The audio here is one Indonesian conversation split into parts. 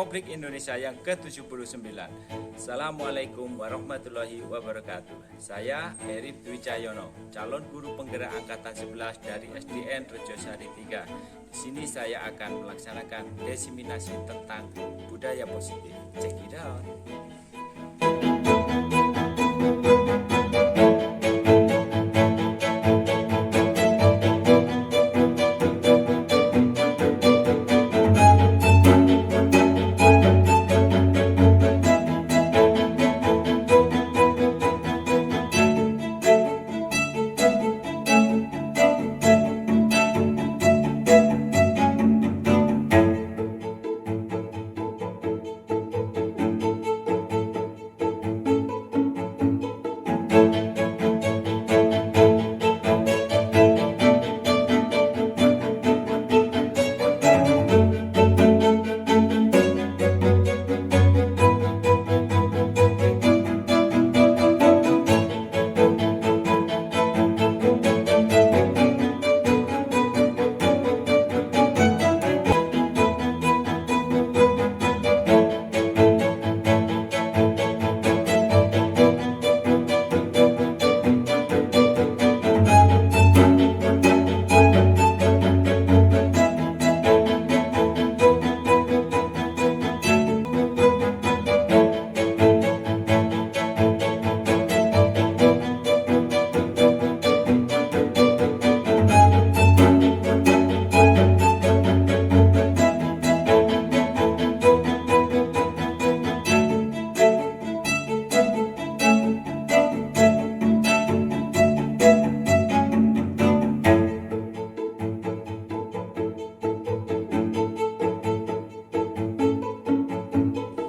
Republik Indonesia yang ke-79. Assalamualaikum warahmatullahi wabarakatuh. Saya Heri Dwi Cahyono, calon guru penggerak angkatan 11 dari SDN Rejosari 3. Di sini saya akan melaksanakan diseminasi tentang budaya positif. Check it out.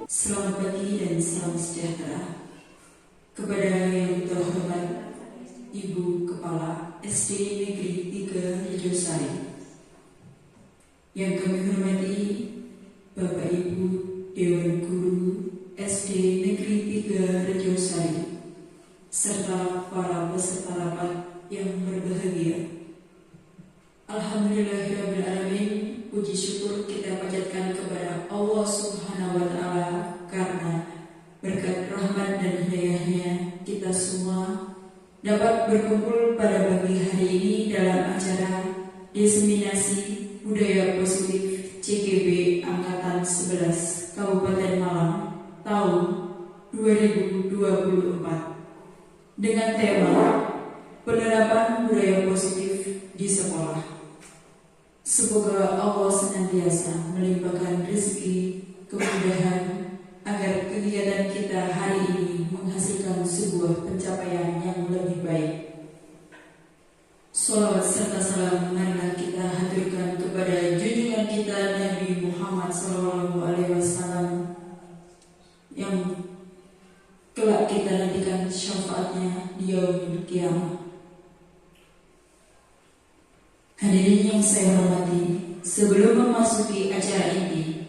Selamat pagi dan salam sejahtera kepada yang terhormat Ibu Kepala SD Negeri 3 Rejosari, yang kami hormati Bapak Ibu Dewan Guru SD Negeri 3 Rejosari, serta para peserta rapat yang berbahagia. Alhamdulillahirrahmanirrahim, puji syukur kita panjatkan kepada Allah Subhanahu wa Ta'ala karena berkat rahmat dan hidayahnya kita semua dapat berkumpul pada pagi hari ini dalam acara diseminasi budaya positif CGB Angkatan 11 Kabupaten Malang tahun 2024 dengan tema penerapan budaya positif di sekolah. Semoga Allah senantiasa melimpahkan rezeki, kemudahan, agar kegiatan kita hari ini menghasilkan sebuah pencapaian yang lebih baik. Sholawat serta salam marilah kita haturkan kepada junjungan kita Nabi Muhammad SAW yang kelak kita nantikan syafaatnya di yaumil qiyamah. Hadirin yang saya hormati, sebelum memasuki acara ini,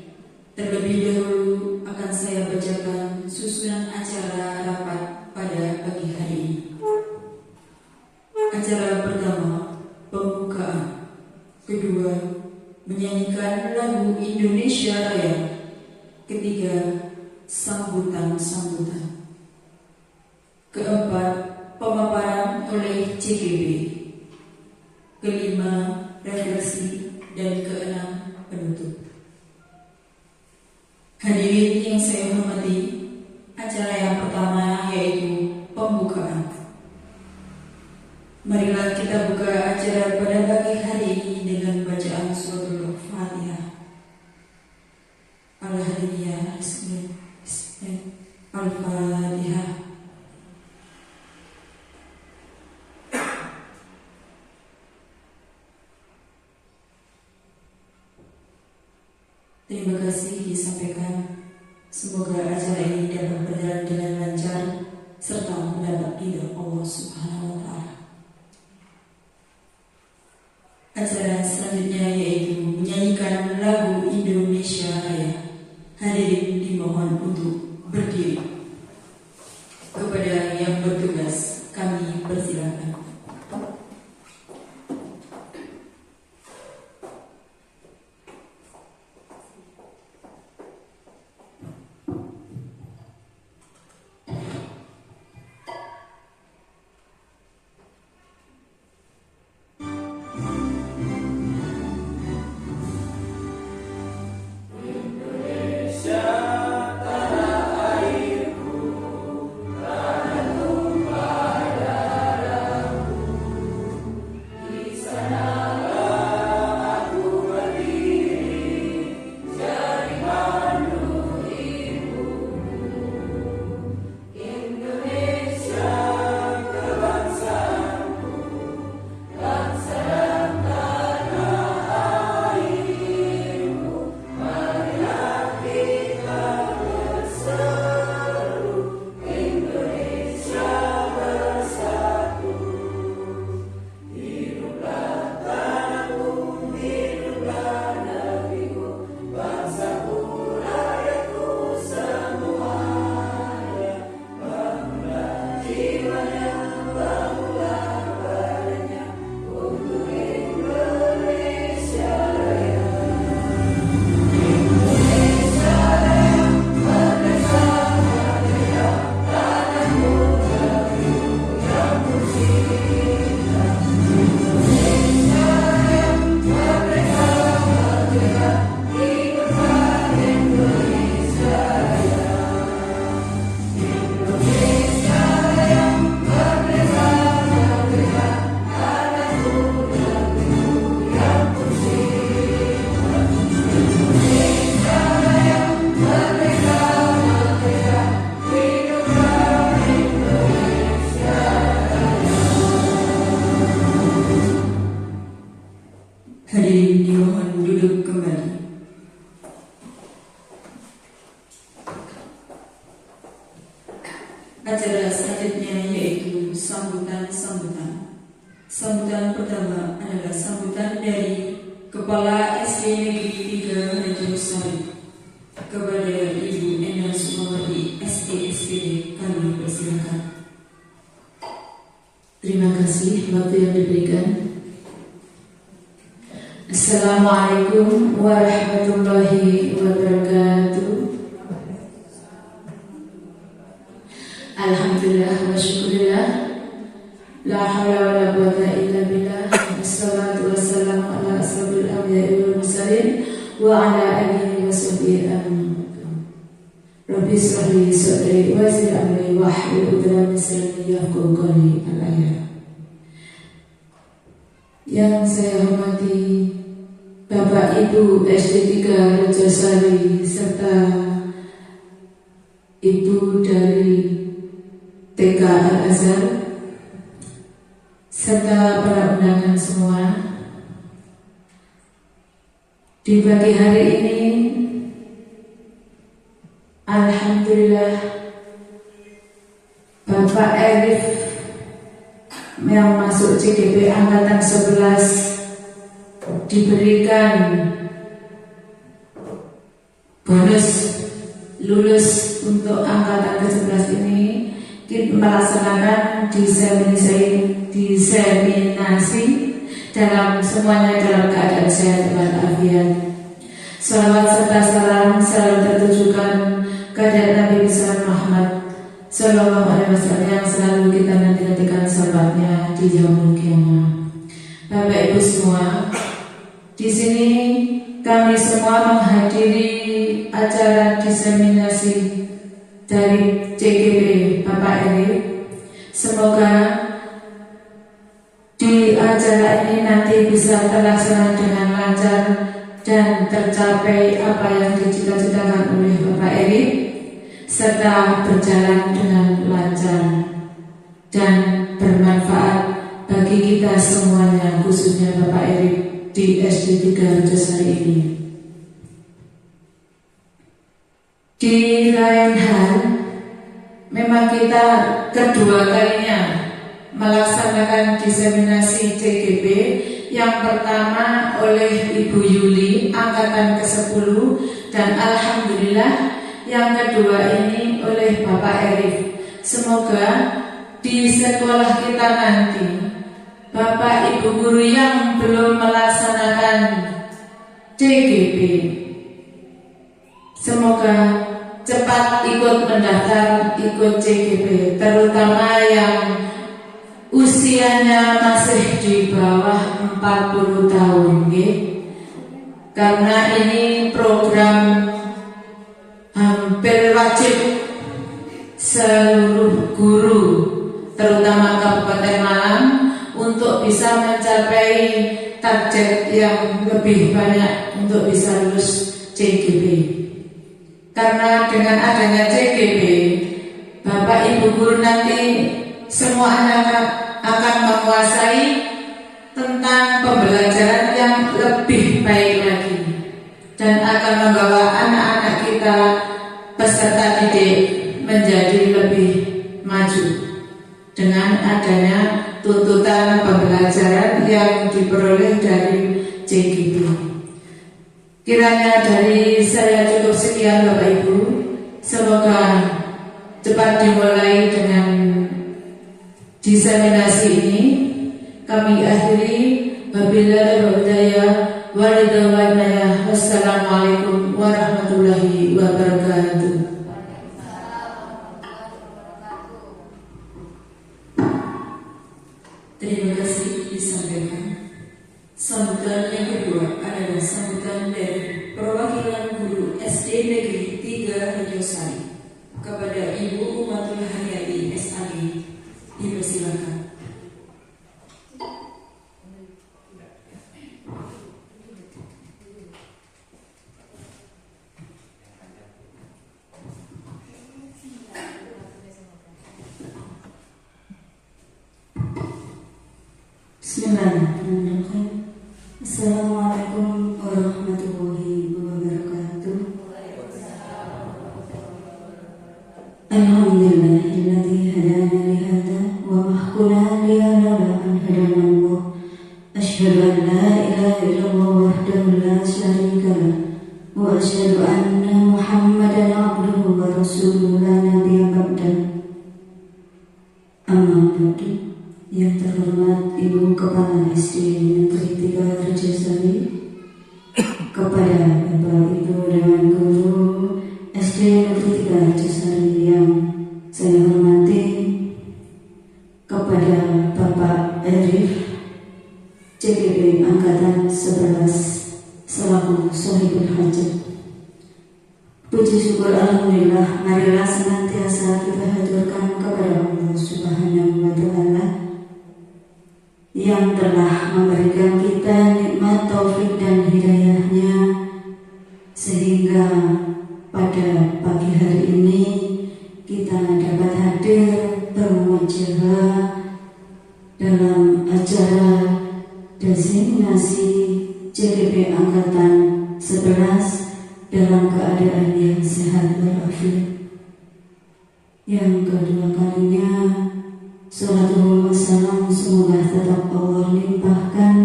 terlebih dahulu akan saya bacakan susunan acara rapat pada pagi hari ini. Acara pertama, pembukaan. Kedua, menyanyikan lagu Indonesia Raya. Ketiga, sambutan-sambutan. Keempat, pemaparan oleh CGB. Kelima, refleksi, dan keenam, penutup. Hadirin yang saya hormati, acara yang pertama yaitu pembukaan. Marilah kita buka acara pada pagi hari ini dengan bacaan suratul Fatihah. Al-Hadiyah, Al-Fatihah. Terima kasih disampaikan. Semoga acara ini dapat berjalan dengan lancar serta mendapat ridho Allah Subhanahu wa Ta'ala. Acara selanjutnya yaitu menyanyikan lagu Indonesia Raya. Hadirin dimohon untuk berdiri. Kepada yang bertugas, kami persilakan. acara selanjutnya yaitu sambutan-sambutan. Sambutan pertama adalah sambutan dari Kepala SD Negeri 3 Rejosari kepada Ibu Endang Sukmawati SD SPD. Kami persilakan. Terima kasih waktu yang diberikan. Assalamualaikum warahmatullahi wabarakatuh. Alhamdulillah wa syukurillah. La hawla wa la quwwata illa billah. Wassalatu wassalamu ala asrofil anbiya'i wal mursalin wa ala alihi wa sahbihi ajma'in. Rabbi shrah li sadri wa yassir amri wahlul 'uqdatam min lisani yafqahu qawli. Al-ayat. Yang saya hormati Bapak Ibu SD 3 Rejosari serta Ibu dari TK Al-Azhar serta para undangan semua. Di pagi hari ini alhamdulillah Bapak Arif yang masuk CGP angkatan 11 diberikan bonus lulus untuk angkatan ke-11 ini. Kita melaksanakan diseminasi dalam semuanya dalam keadaan sehat walafiat. Salawat serta salam selalu tertujukan kepada Nabi besar Muhammad Sallallahu Alaihi Wasallam yang selalu kita nanti-nantikan sahabatnya di yaumul qiyamah. Bapak Ibu semua, di sini kami semua menghadiri acara diseminasi dari CGP Bapak Eri. Semoga di acara ini nanti bisa terlaksana dengan lancar dan tercapai apa yang dicita-citakan oleh Bapak Eri, serta berjalan dengan lancar dan bermanfaat bagi kita semuanya, khususnya Bapak Eri di SD 3 Rejosari ini. Di lain hal, memang kita kedua kalinya melaksanakan diseminasi CGP. Yang pertama oleh Ibu Yuli angkatan ke-10 dan alhamdulillah yang kedua ini oleh Bapak Arif. Semoga di sekolah kita nanti Bapak Ibu guru yang belum melaksanakan CGP semoga cepat ikut mendaftar ikut CGP, terutama yang usianya masih di bawah 40 tahun, karena ini program hampir wajib seluruh guru terutama Kabupaten Malang untuk bisa mencapai target yang lebih banyak untuk bisa lulus CGP. Karena dengan adanya CGP, Bapak Ibu guru nanti semua anak akan menguasai tentang pembelajaran yang lebih baik lagi dan akan membawa anak-anak kita peserta didik menjadi lebih maju dengan adanya tuntutan pembelajaran yang diperoleh dari CGP. Kiranya dari saya cukup sekian Bapak Ibu. Semoga cepat dimulai dengan diseminasi ini. Kami akhiri. Wabillahi hidayah walhidayah. Wassalamualaikum warahmatullahi wabarakatuh. Terima kasih disampaikan. Sambutan yang kedua adalah sambutan dari perwakilan guru SD Negeri 3 Rejosari kepada Ibu Umatul Haryati SAG. Dipersilakan. Bismillahirrahmanirrahim. Assalamualaikum warahmatullahi wabarakatuh. Alhamdulillahilladzi Nabi yang Abda. Amma ba'du. Yang terhormat Ibu Kepala SD Negeri 3 Rejosari, kepada Bapak Ibu Dewan Guru SD Negeri 3 Rejosari yang saya hormati, kepada Bapak Erif CGP Angkatan 11 selaku Sohibul Hajat. Puji syukur Alhamdulillah, marilah senantiasa kita haturkan kepada Allah Subhanahu wa Ta'ala yang telah memberikan kita nikmat taufik dan hidayahnya, sehingga pada pagi hari ini kita dapat hadir bermuajahah dalam acara designasi CGP Angkatan 11 dalam keadaan yang sehat walafiat. Yang kedua kalinya, salatu wassalam semoga tetap Allah limpahkan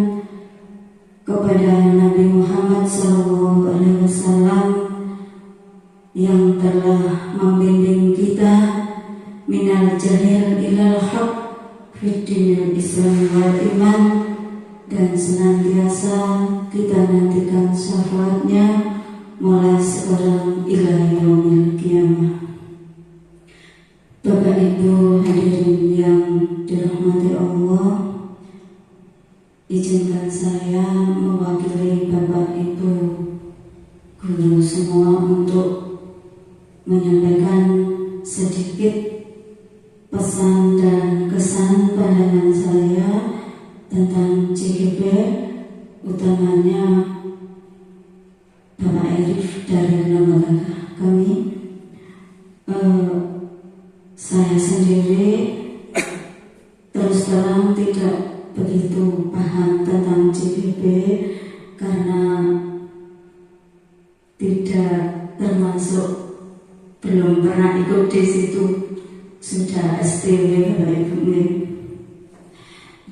kepada Nabi Muhammad SAW yang telah membimbing kita minal jahil ilal haq fid dinil Islam wal iman, dan senantiasa kita nantikan syafaatnya mulai sekarang ila yaumil qiyamah. Bapak Ibu hadirin yang dirahmati Allah, izinkan saya mewakili Bapak Ibu guru semua untuk menyampaikan sedikit pesan dan kesan pandangan saya tentang CGP, utamanya Bapak Erif dari lembaga kami. Saya sendiri terus terang tidak begitu paham tentang CGP karena tidak termasuk, belum pernah ikut di situ, sudah STW Bapak Ibu.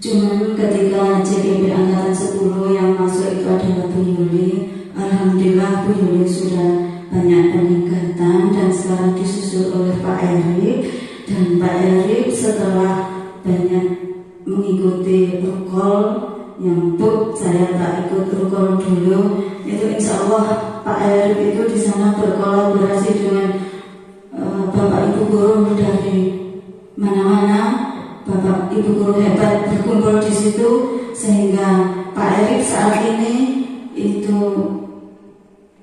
Cuman ketika CGP Angkatan 10 yang masuk itu adalah Bu Yuli, alhamdulillah Bu Yuli sudah banyak peningkatan dan sekarang disusul oleh Pak Erik. Dan Pak Erik setelah banyak mengikuti rukol yang Bu, saya tak ikut rukol dulu, itu insya Allah Pak Erik itu di sana berkolaborasi dengan Bapak Ibu guru dari mana-mana. Bapak Ibu guru hebat berkumpul di situ, sehingga Pak Erik saat ini itu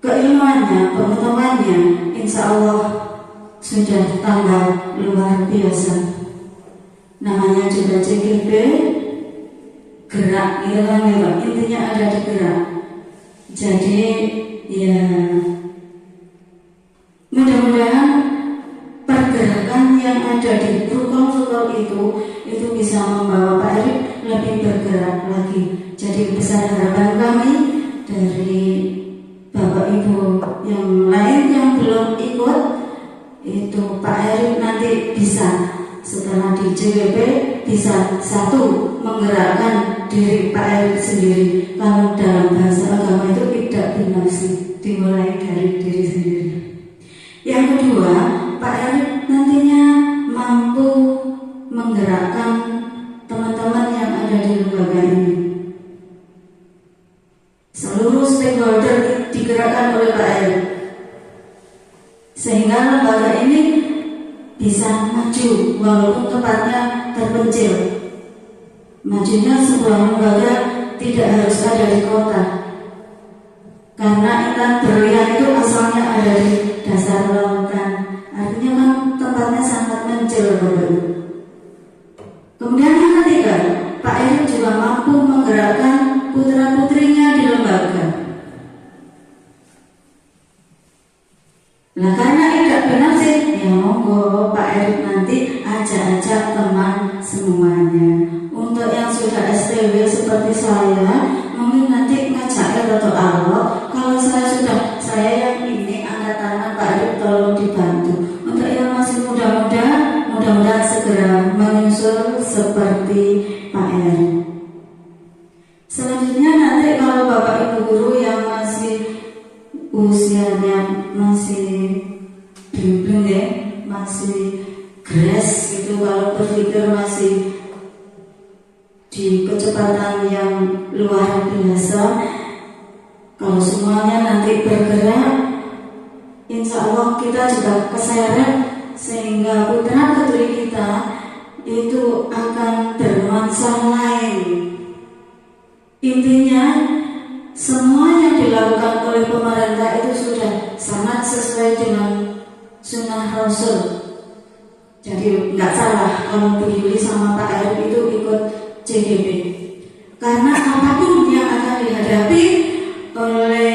keilmuannya, pengetahuannya insya Allah sudah tambah luar biasa. Namanya juga CGP, gerak hilang, intinya ada di gerak. Jadi ya mudah-mudahan pergerakan yang ada di rukun-rukun itu bisa membawa Pak Erik lebih bergerak lagi. Jadi besar harapan kami dari Bapak Ibu yang lain yang belum ikut, itu Pak Erik nanti bisa setelah di CGP bisa satu menggerakkan diri Pak Erik sendiri. Kalau dalam bahasa agama itu tidak binasi, dimulai dari diri sendiri. Yang kedua, Pak Erik nantinya mampu menggerakkan teman-teman yang ada di lembaga ini. Seluruh stakeholder digerakkan oleh Pak Erik, sehingga lembaga ini bisa maju walaupun tempatnya terpencil. Majunya sebuah lembaga tidak harus ada di kota, karena intan berlian itu asalnya ada di dasar lautan. Artinya kan tempatnya sangat mencil. Kemudian yang ketiga, Pak Erik juga mampu menggerakkan putra-putrinya di lembaga. Nah, karena tidak benar sih, ya monggo Pak Erik nanti ajak-ajak teman semuanya. Untuk yang sudah STW seperti saya, mungkin nanti ngajak atau Allah. Kalau saya yang ini angkatan Pak Erik tolong dibantu. Untuk yang masih muda masih gres gitu, kalau berpikir masih di kecepatan yang luar biasa. Kalau semuanya nanti bergerak, insya Allah kita juga keseret, sehingga putra putri kita itu akan bernuansa lain. Intinya semua yang dilakukan oleh pemerintah itu sudah sangat sesuai dengan sunnah Rasul. Jadi nggak salah kalau Bu Yuli sama Pak Arif itu ikut CGP, karena apapun yang akan dihadapi oleh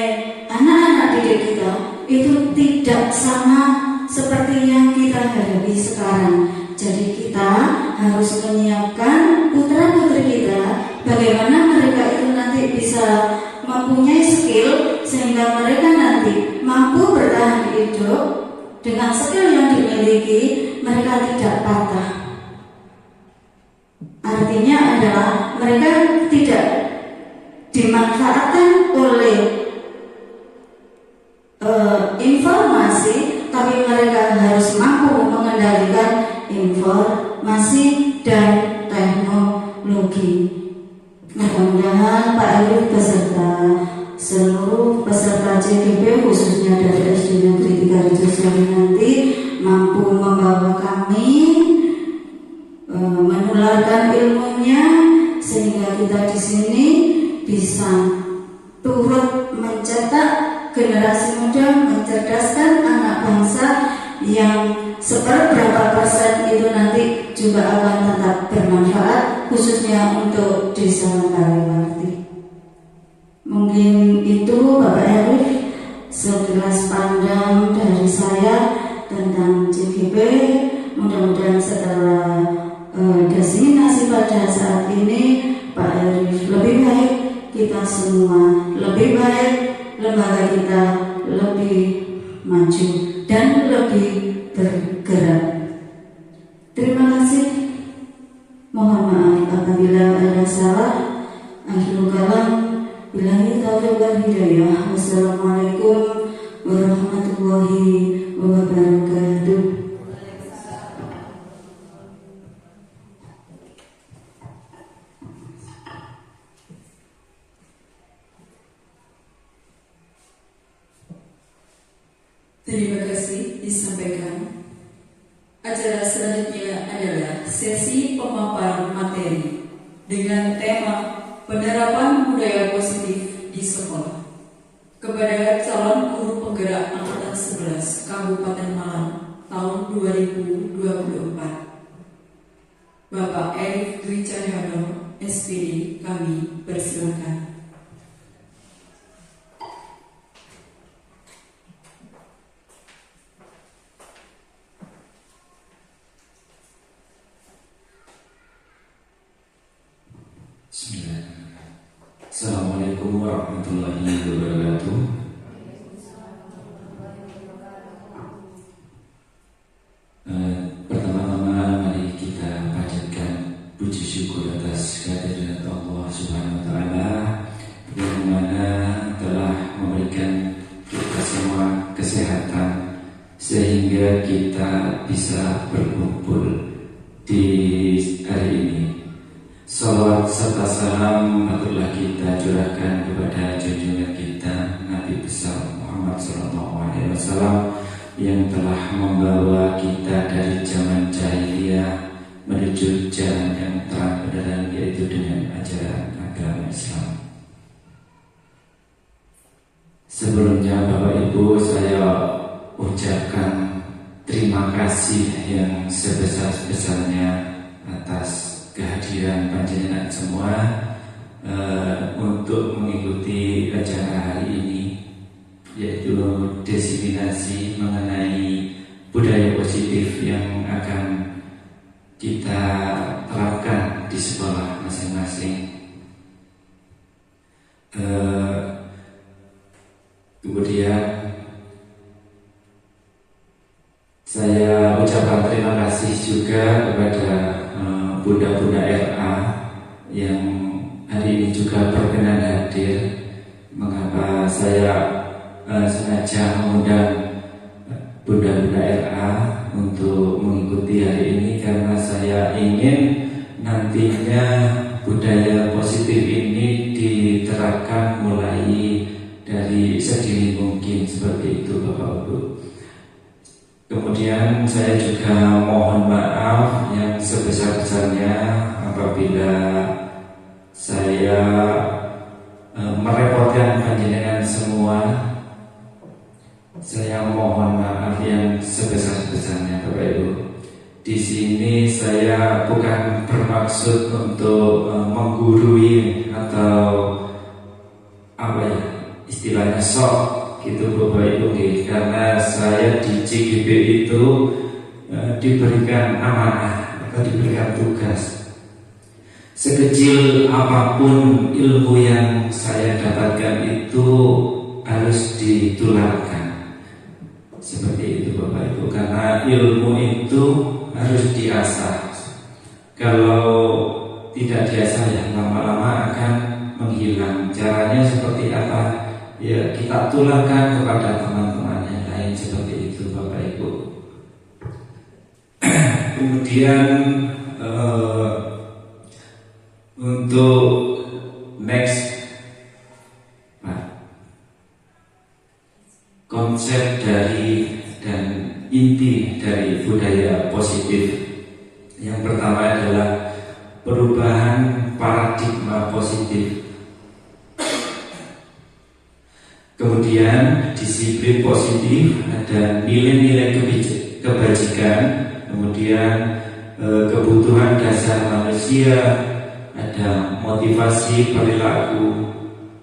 anak-anak didik kita itu tidak sama seperti yang kita hadapi sekarang. Jadi kita harus menyiapkan putra-putri kita bagaimana mereka itu nanti bisa mempunyai skill sehingga mereka nanti mampu bertahan hidup dengan skill yang dimiliki, mereka tidak patah. Artinya adalah mereka tidak dimanfaatkan oleh informasi, tapi mereka harus mampu mengendalikan informasi dan teknologi. Mudah-mudahan Pak Arif beserta seluruh peserta CGP khususnya dari SD Negeri 3 Rejosari nanti mampu membawa kami menularkan ilmunya sehingga kita di sini bisa turut mencetak generasi muda, mencerdaskan anak bangsa yang seberapa persen itu nanti juga akan tetap bermanfaat khususnya untuk desa Kaliwarti. Mungkin itu Bapak Arif sekilas pandang dari saya tentang CGP. Mudah-mudahan setelah diseminasi pada saat ini Pak Arif lebih baik, kita semua lebih baik, lembaga kita lebih maju dan lebih bergerak. Terima kasih. Mohon maaf apabila ada salah. Akhirul kalam, billahi taufiq wal hidayah. Wassalamualaikum warahmatullahi wabarakatuh. Terima kasih disampaikan. Acara selanjutnya adalah sesi pemaparan materi dengan tema penerapan budaya positif di sekolah kepada calon guru penggerak angkatan 11 Kabupaten Malang tahun 2024. Bapak Arif Dwi Cahyono, SPD, kami persilakan. Assalamualaikum warahmatullahi wabarakatuh. Pertama-tama mari kita panjatkan puji syukur atas kehadirat Allah Subhanahu wa taala yang mana telah memberikan kita semua kesehatan sehingga kita bisa berkumpul di hari ini. Salawat serta salam marilah kita curahkan kepada junjungan kita Nabi besar Muhammad SAW yang telah membawa kita dari zaman jahiliyah menuju jalan yang terang benderang, yaitu dengan ajaran agama Islam. Sebelumnya Bapak Ibu, saya ucapkan terima kasih yang sebesar-besarnya atas kehadiran panjenengan semua untuk mengikuti acara hari ini, yaitu diseminasi mengenai budaya positif yang akan kita terapkan di sekolah masing-masing. Kemudian saya ucapkan terima kasih juga kepada Bunda-Bunda RA yang hari ini juga berkenan hadir. Mengapa saya sengaja mengundang Bunda-Bunda RA untuk mengikuti hari ini karena saya ingin nantinya budaya positif ini diterapkan mulai dari sedini mungkin, seperti itu Bapak Ibu. Kemudian saya juga mohon maaf yang sebesar-besarnya apabila saya merepotkan panjenengan semua. Saya mohon maaf yang sebesar-besarnya Bapak Ibu. Di sini saya bukan bermaksud untuk menggurui atau istilahnya sok gitu Bapak Ibu, karena saya di CGP itu diberikan amanah atau diberikan tugas. Sekecil apapun ilmu yang saya dapatkan itu harus ditularkan. Seperti itu Bapak Ibu, karena ilmu itu harus diasah. Kalau tidak diasah ya lama-lama akan menghilang. Caranya seperti apa? Ya kita tularkan kepada teman-teman yang lain, seperti itu Bapak Ibu. Kemudian untuk next konsep dari dan inti dari budaya positif, yang pertama adalah perubahan paradigma positif. Kemudian disiplin positif, ada nilai-nilai kebajikan, kemudian kebutuhan dasar manusia, ada motivasi perilaku,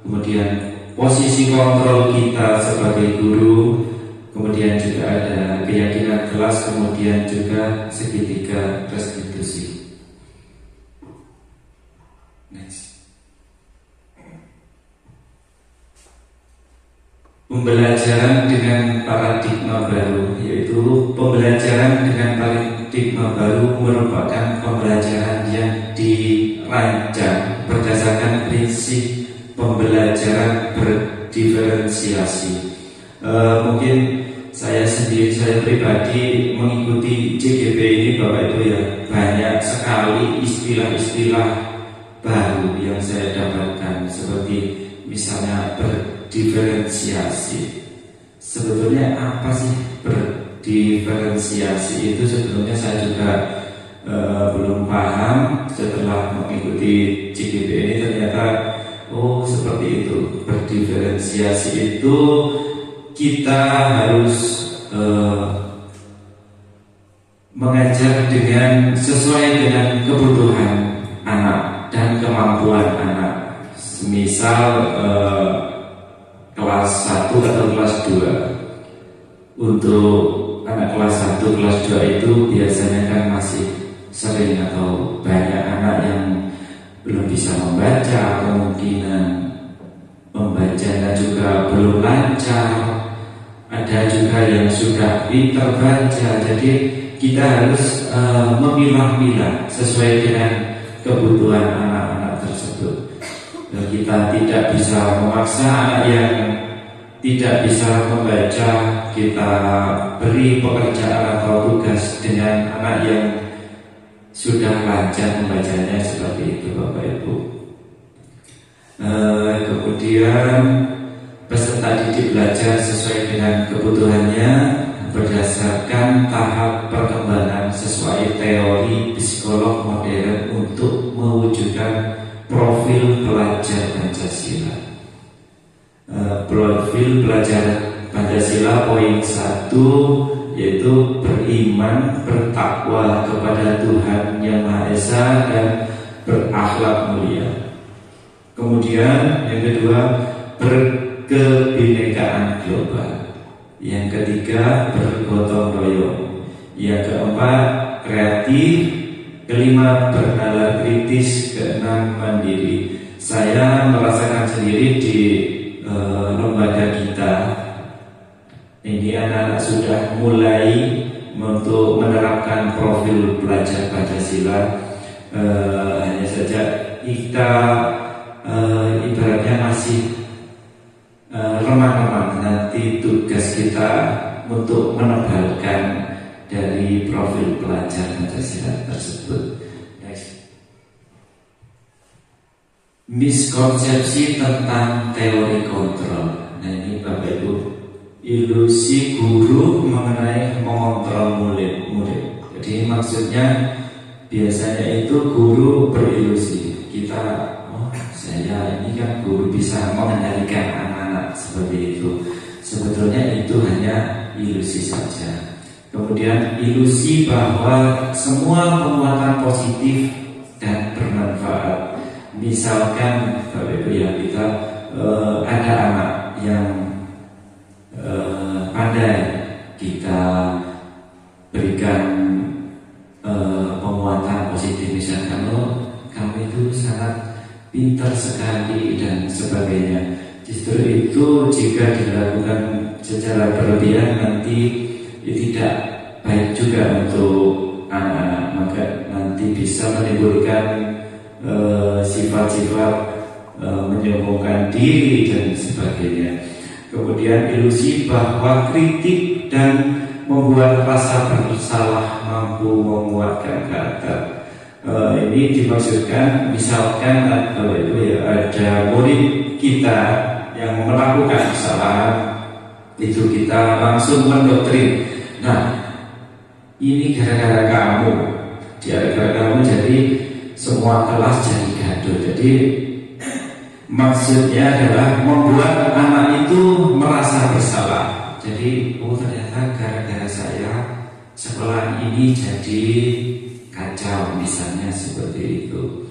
kemudian posisi kontrol kita sebagai guru, kemudian juga ada keyakinan kelas, kemudian juga segitiga restitusi. Next. Pembelajaran dengan paradigma baru, yaitu pembelajaran dengan paradigma baru merupakan pembelajaran yang dirancang berdasarkan prinsip pembelajaran berdiferensiasi. Mungkin saya pribadi mengikuti CGP ini Bapak Ibu ya, banyak sekali istilah-istilah baru yang saya dapatkan, seperti misalnya berdiferensiasi. Sebetulnya apa sih berdiferensiasi itu? Sebetulnya saya juga belum paham. Setelah mengikuti CGP ini ternyata seperti itu. Berdiferensiasi itu kita harus mengajar dengan sesuai dengan kebutuhan anak dan kemampuan anak. Misal kelas 1 atau kelas 2. Untuk anak kelas 1, kelas 2 itu biasanya kan masih sering atau banyak anak yang belum bisa membaca, kemungkinan membacanya juga belum lancar. Ada juga yang sudah pintar baca. Jadi kita harus memilah-milah sesuai dengan kebutuhan anak-anak tersebut. Dan kita tidak bisa memaksa anak yang tidak bisa membaca, kita beri pekerjaan atau tugas dengan anak yang sudah lancar membacanya, seperti itu Bapak Ibu. Kemudian peserta didik belajar sesuai dengan kebutuhannya berdasarkan tahap perkembangan sesuai teori psikolog modern untuk mewujudkan profil pelajar Pancasila. Profil pelajar Pancasila poin 1 yaitu beriman, bertakwa kepada Tuhan Yang Maha Esa dan berakhlak mulia. Kemudian yang kedua, berkebinekaan global. Yang ketiga, bergotong royong. Yang keempat, kreatif. Kelima, bernalar kritis. Keenam, mandiri. Saya merasakan sendiri di lembaga kita ini anak-anak sudah mulai untuk menerapkan profil pelajar Pancasila. Hanya saja kita ibaratnya masih remang-remang. Nanti tugas kita untuk menebalkan dari profil pelajar Pancasila tersebut. Next. Miskonsepsi tentang teori kontrol. Nah ini Bapak Ibu, ilusi guru mengenai mengontrol murid. Jadi maksudnya biasanya itu guru berilusi, kita saya ini kan guru bisa mengendalikan anak-anak seperti itu. Sebetulnya itu hanya ilusi saja. Kemudian ilusi bahwa semua penguatan positif dan bermanfaat. Misalkan Bapak Ibu ya, kita ada anak yang pandai, kita berikan penguatan positif, misalkan kamu itu sangat pintar sekali dan sebagainya. Justru itu jika dilakukan secara berlebihan nanti tidak baik juga untuk anak-anak, maka nanti bisa menimbulkan sifat-sifat menyombongkan diri dan sebagainya. Kemudian ilusi bahwa kritik dan membuat rasa bersalah mampu menguatkan karakter. Ini dimaksudkan misalkan kalau itu ya ada murid kita yang melakukan kesalahan, itu kita langsung mendoktrin. Nah, ini gara-gara kamu, jadi semua kelas jadi gaduh. Jadi maksudnya adalah membuat anak itu merasa bersalah. Jadi ternyata gara-gara saya sekolah ini jadi kacau, misalnya seperti itu.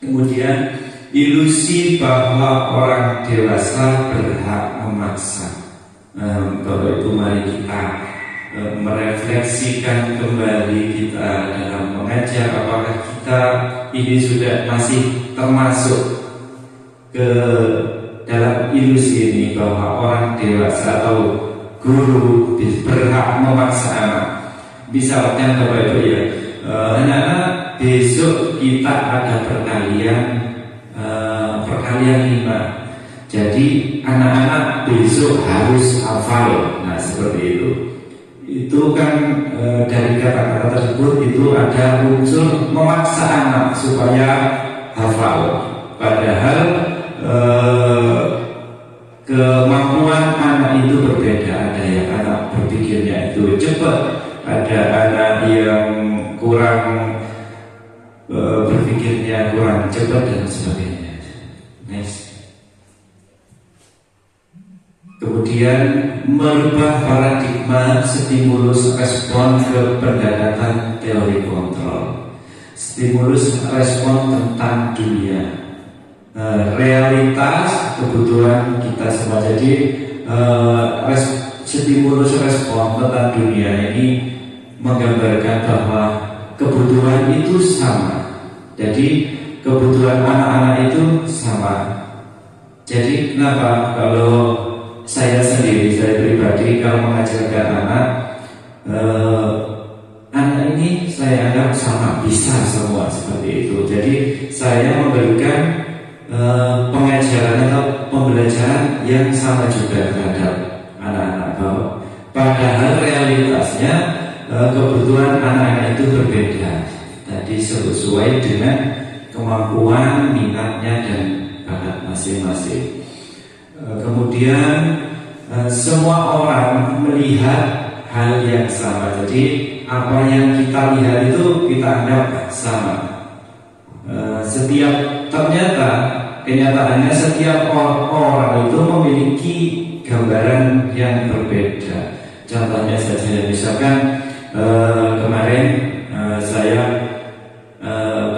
Kemudian ilusi bahwa orang dewasa berhak memaksa. Bapak Ibu, mari kita merefleksikan kembali kita dalam mengajar, apakah kita ini sudah masih termasuk ke dalam ilusi ini bahwa orang dewasa atau guru berhak memaksa anak. Misalkan Bapak Ibu ya, anak-anak besok kita ada perkalian 5. Jadi anak-anak besok harus hafal. Nah seperti itu. Itu kan dari kata-kata tersebut itu ada unsur memaksa anak supaya hafal. Padahal kemampuan anak itu berbeda. Ada yang anak berpikirnya itu cepat, ada anak yang kurang berpikirnya kurang cepat dan sebagainya. Next. Kemudian merubah paradigma stimulus respon ke pendekatan teori kontrol. Stimulus respon tentang dunia, realitas kebutuhan kita semua. Jadi stimulus respon tentang dunia ini menggambarkan bahwa kebutuhan itu sama. Jadi kebutuhan anak-anak itu sama. Jadi kenapa kalau saya sendiri, saya pribadi kalau mengajarkan anak ini saya anggap sama, bisa semua seperti itu. Jadi saya memberikan pengajaran atau pembelajaran yang sama juga terhadap anak-anak. Padahal realitasnya kebutuhan anak-anak itu berbeda. Tadi sesuai dengan kemampuan, minatnya dan bakat masing-masing. Kemudian semua orang melihat hal yang sama. Jadi apa yang kita lihat itu kita anggap sama. Kenyataannya setiap orang itu memiliki gambaran yang berbeda. Contohnya saja, misalkan kemarin saya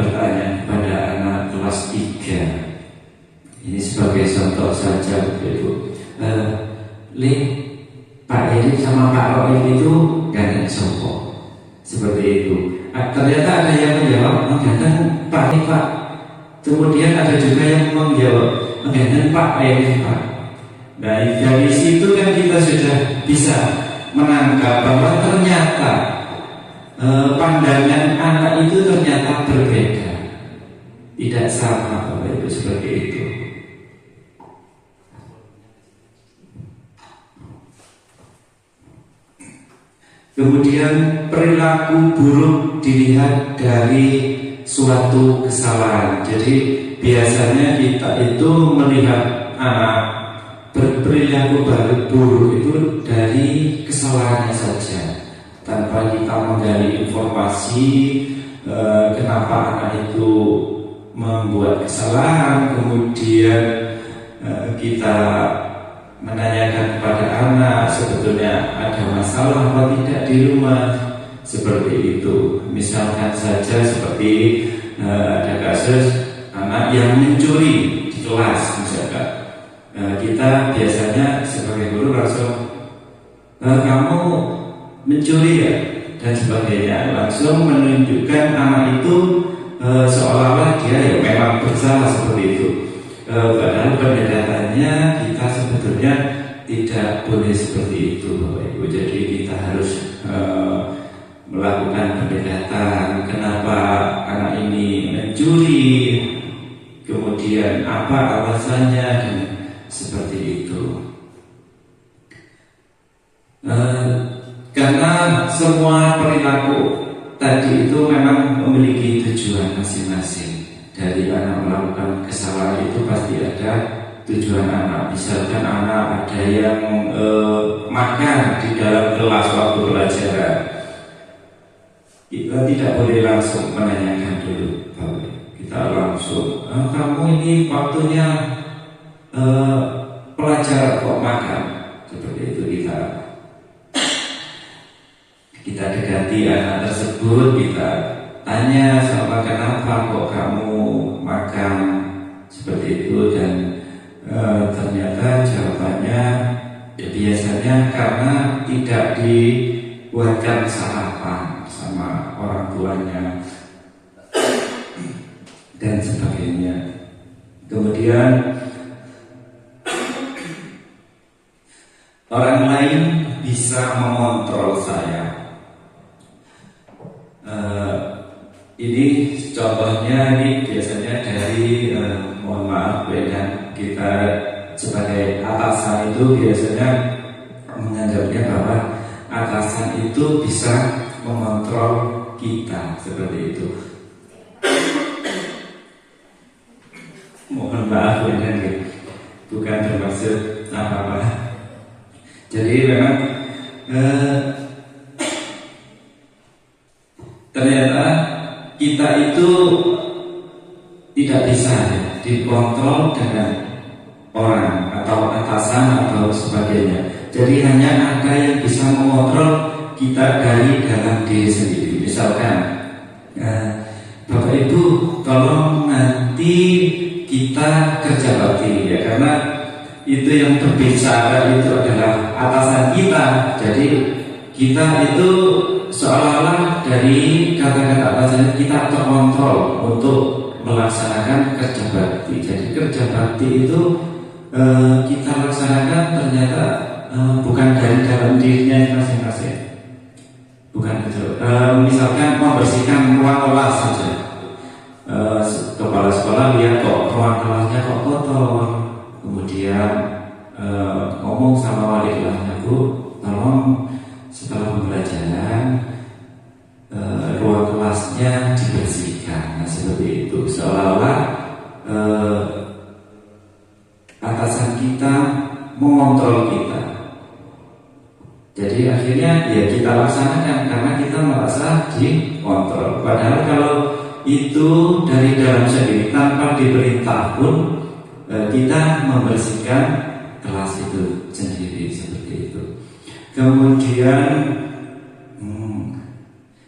bertanya pada anak kelas 3. Ini sebagai contoh saja, Ibu. Pak Eri sama Pak Roy itu gandeng sopo, seperti itu. Ternyata ada yang menjawab menggandeng Pak Eri, Pak. Kemudian ada juga yang menjawab menggandeng Pak Eri, Pak. Nah dari situ kan kita sudah bisa menangkap bahwa ternyata pandangan anak itu ternyata berbeda, tidak sama, Bapak Ibu, seperti itu. Kemudian perilaku buruk dilihat dari suatu kesalahan. Jadi biasanya kita itu melihat anak berperilaku buruk itu dari kesalahannya saja, tanpa kita menggali informasi kenapa anak itu membuat kesalahan. Kemudian kita menanyakan kepada anak sebetulnya ada masalah atau tidak di rumah, seperti itu. Misalkan saja seperti ada kasus anak yang mencuri di kelas misalkan. Kita biasanya sebagai guru langsung kamu mencuri ya, dan sebagainya, langsung menunjukkan anak itu seolah-olah dia ya memang bersalah seperti itu. Padahal pendekatannya kita sebetulnya tidak boleh seperti itu, Bapak Ibu. Jadi kita harus melakukan pendekatan, kenapa anak ini mencuri, kemudian apa alasannya, dan seperti itu. Karena semua perilaku tadi itu memang memiliki tujuan masing-masing. Dari anak melakukan kesalahan itu pasti ada tujuan anak. Misalkan anak ada yang makan di dalam kelas waktu pelajaran, kita tidak boleh langsung menanyakan dulu, kita langsung kamu ini waktunya pelajaran kok makan, seperti itu. Kita dekati anak tersebut, kita tanya sama kenapa kok kamu makan, seperti itu. Dan ternyata jawabannya ya biasanya karena tidak dibuatkan sarapan sama orang tuanya dan sebagainya. Kemudian orang lain bisa mengontrol saya. Ini contohnya ini biasanya dari mohon maaf dan kita sebagai atasan itu biasanya menganggapnya bahwa atasan itu bisa mengontrol kita, seperti itu. Mohon maaf dan bukan bermaksud apa-apa. Jadi memang ternyata kita itu tidak bisa dikontrol dengan orang atau atasan atau sebagainya. Jadi hanya ada yang bisa mengontrol kita dari dalam diri sendiri. Misalkan Bapak Ibu tolong nanti kita kerja bakti ya, karena itu yang berbicara itu adalah atasan kita. Jadi kita itu seolah-olah dari kata-kata atasan kita terkontrol untuk melaksanakan kerja bakti. Jadi kerja bakti itu kita laksanakan ternyata bukan dari dalam dirinya masing-masing. Bukan itu. Misalkan membersihkan ruang kelas saja. Kepala sekolah lihat kok ruang kelasnya kok kotor. Kemudian ngomong sama wali kelasnya, Bu, tolong setelah pembelajaran ruang kelasnya dibersihkan. Nah, seperti itu. Seolah-olah atasan kita mengontrol kita. Jadi akhirnya ya kita laksanakan karena kita merasa dikontrol. Padahal kalau itu dari dalam sendiri tanpa diperintah pun kita membersihkan kelas itu sendiri, seperti itu. Kemudian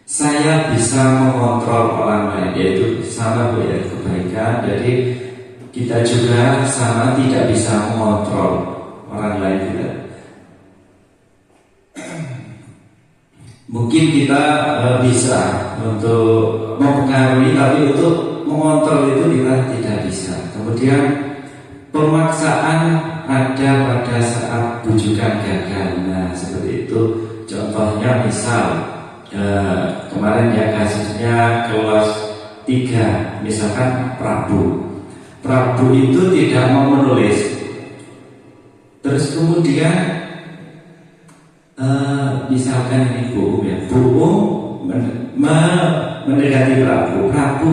saya bisa mengontrol orang lain, yaitu sama Bu ya, kebaikan. Jadi kita juga sama tidak bisa mengontrol orang lain juga. Mungkin kita bisa untuk mempengaruhi, tapi untuk mengontrol itu kita tidak bisa. Kemudian pemaksaan ada pada saat bujukan gagal. Nah, seperti itu. Contohnya misal kemarin ya kasusnya kelas 3, misalkan Prabu itu tidak mau menulis. Terus kemudian Misalkan ini Bu ya, Bu mendekati Prabu,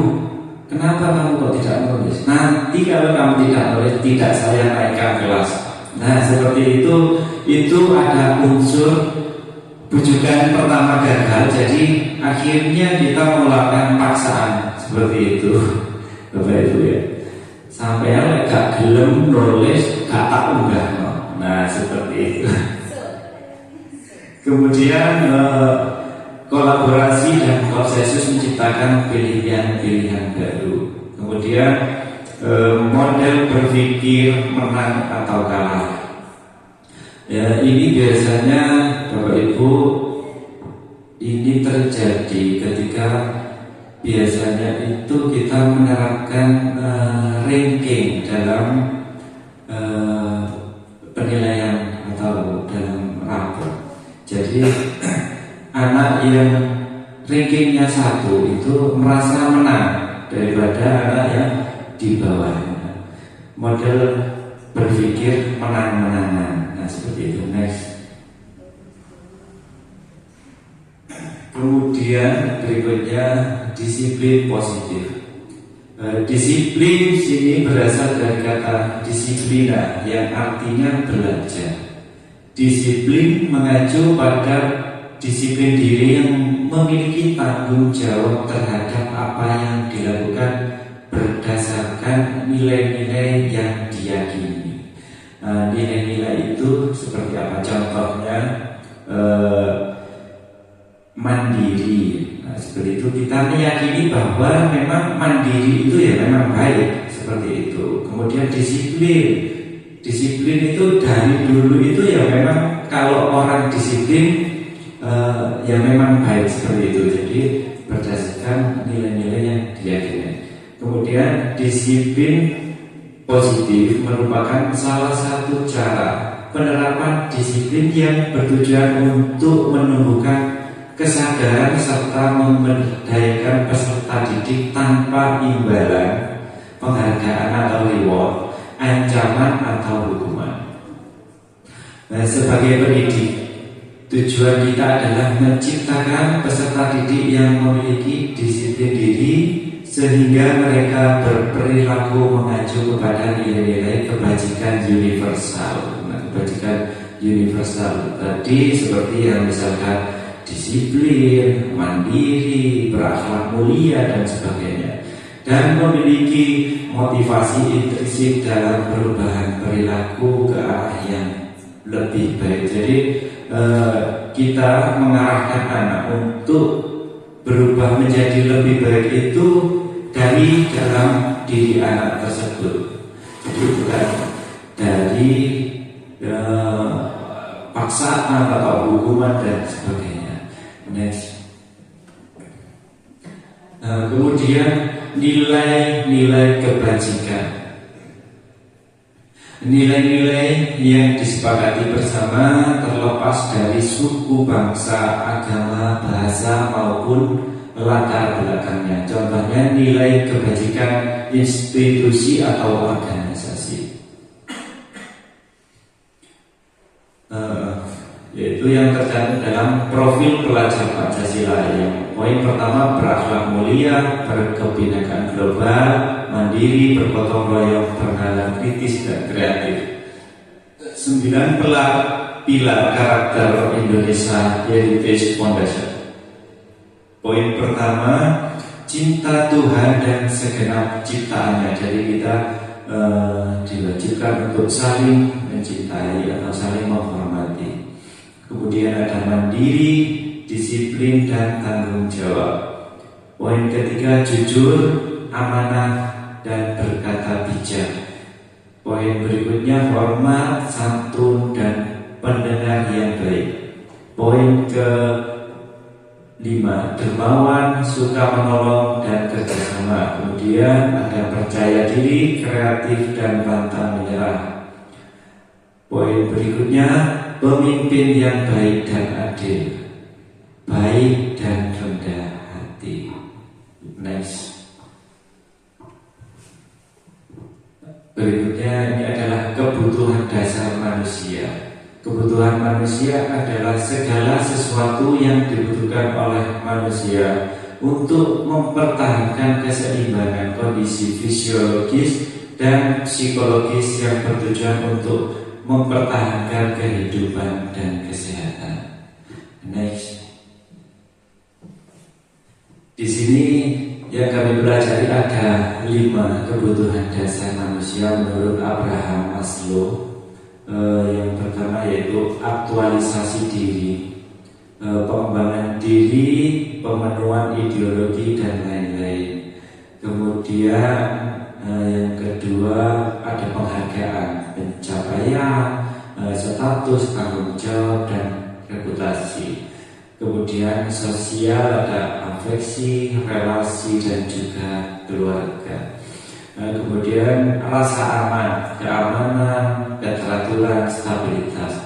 kenapa kamu kok tidak menulis? Nanti kalau kamu tidak menulis, tidak saya naikkan kelas. Nah seperti itu ada unsur bujukan pertama gagal, jadi akhirnya kita melakukan paksaan seperti itu, Bapak Ibu ya. Sampai yang gak gelem nulis, gak tak unggah. Nah seperti itu. Kemudian kolaborasi dan konsensus menciptakan pilihan-pilihan baru. Kemudian model berpikir menang atau kalah. Ya, ini biasanya Bapak Ibu ini terjadi ketika biasanya itu kita menerapkan ranking dalam penilaian atau dalam rapor. Jadi anak yang rankingnya 1 itu merasa menang daripada anak yang di bawahnya. Model berpikir menang-menangan. Nah seperti itu. Next. Kemudian berikutnya disiplin positif. Disiplin sini berasal dari kata disiplina yang artinya belajar. Disiplin mengacu pada disiplin diri yang memiliki tanggung jawab terhadap apa yang dilakukan berdasarkan nilai-nilai yang diyakini. Nilai-nilai itu seperti apa? Contohnya mandiri. Nah, seperti itu kita meyakini bahwa memang mandiri itu ya memang baik seperti itu. Kemudian disiplin itu dari dulu itu ya memang kalau orang disiplin ya memang baik seperti itu. Jadi berdasarkan nilai-nilai yang diyakini. Kemudian disiplin positif merupakan salah satu cara penerapan disiplin yang bertujuan untuk menumbuhkan kesadaran serta memberdayakan peserta didik tanpa imbalan, penghargaan atau reward, ancaman atau hukuman. Nah, sebagai pendidik, tujuan kita adalah menciptakan peserta didik yang memiliki disiplin diri sehingga mereka berperilaku mengacu kepada nilai-nilai kebajikan universal. Nah, kebajikan universal tadi seperti yang misalkan disiplin, mandiri, berakhlak mulia dan sebagainya, dan memiliki motivasi intrinsik dalam perubahan perilaku ke arah yang lebih baik. Jadi kita mengarahkan anak untuk berubah menjadi lebih baik itu dari dalam diri anak tersebut. Jadi bukan dari paksaan atau hukuman dan sebagainya. Next. Kemudian nilai-nilai kebajikan. Nilai-nilai yang disepakati bersama terlepas dari suku, bangsa, agama, bahasa maupun latar belakangnya. Contohnya nilai kebajikan institusi atau organisasi. Yaitu yang tercantum dalam profil pelajar Pancasila. Yang poin pertama berakhlak mulia, berkebinekaan global, mandiri, bergotong royong, bernalar kritis dan kreatif. 9 pilar karakter Indonesia Heritage Foundation. Poin pertama, cinta Tuhan dan segenap ciptaannya. Jadi kita diwajibkan untuk saling mencintai atau saling menghormati. Kemudian ada mandiri, disiplin dan tanggung jawab. Poin ketiga, jujur, amanah dan berkata bijak. Poin berikutnya, hormat, santun dan pendengar yang baik. Poin ke-5, dermawan, suka menolong dan kerjasama. Kemudian ada percaya diri, kreatif dan pantang menyerah. Poin berikutnya, pemimpin yang baik dan adil, baik dan rendah hati. Next. Berikutnya ini adalah kebutuhan dasar manusia. Kebutuhan kebutuhan manusia adalah segala sesuatu yang dibutuhkan oleh manusia untuk mempertahankan keseimbangan kondisi fisiologis dan psikologis yang bertujuan untuk mempertahankan kehidupan dan kesehatan. Next. Di sini yang kami pelajari ada 5 kebutuhan dasar manusia menurut Abraham Maslow. Yang pertama yaitu aktualisasi diri, pengembangan diri, pemenuhan ideologi dan lain-lain. Kemudian yang kedua ada penghargaan, pencapaian, status, tanggung jawab dan reputasi. Kemudian sosial ada afeksi, relasi dan juga keluarga. Kemudian rasa aman, keamanan, keteraturan, stabilitas.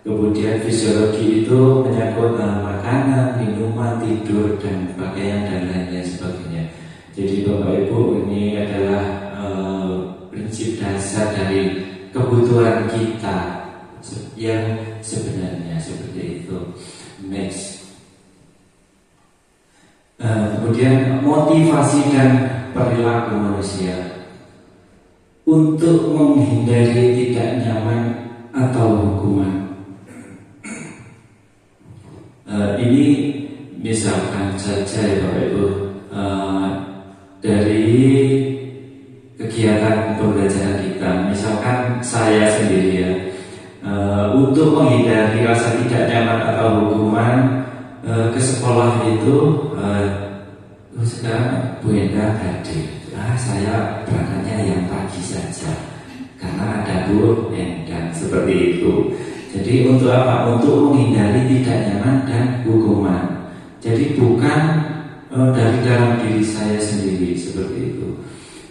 Kemudian fisiologi itu menyangkut makanan, minuman, tidur dan pakaian dan lain-lain sebagainya. Jadi Bapak Ibu, ini adalah prinsip dasar dari kebutuhan kita yang sebenarnya seperti itu. Next. Kemudian motivasi dan perilaku manusia untuk menghindari tidak nyaman atau hukuman. Ini misalkan saja ya Bapak Ibu, dari kegiatan pembelajaran kita, misalkan saya sendiri ya, untuk menghindari rasa tidak nyaman atau hukuman ke sekolah itu, sekarang Bu Enda hadir. Saya berangkatnya yang pagi saja karena ada Bu Enda seperti itu. Jadi untuk apa? Untuk menghindari tidak nyaman dan hukuman. Jadi bukan dari dalam diri saya sendiri seperti itu.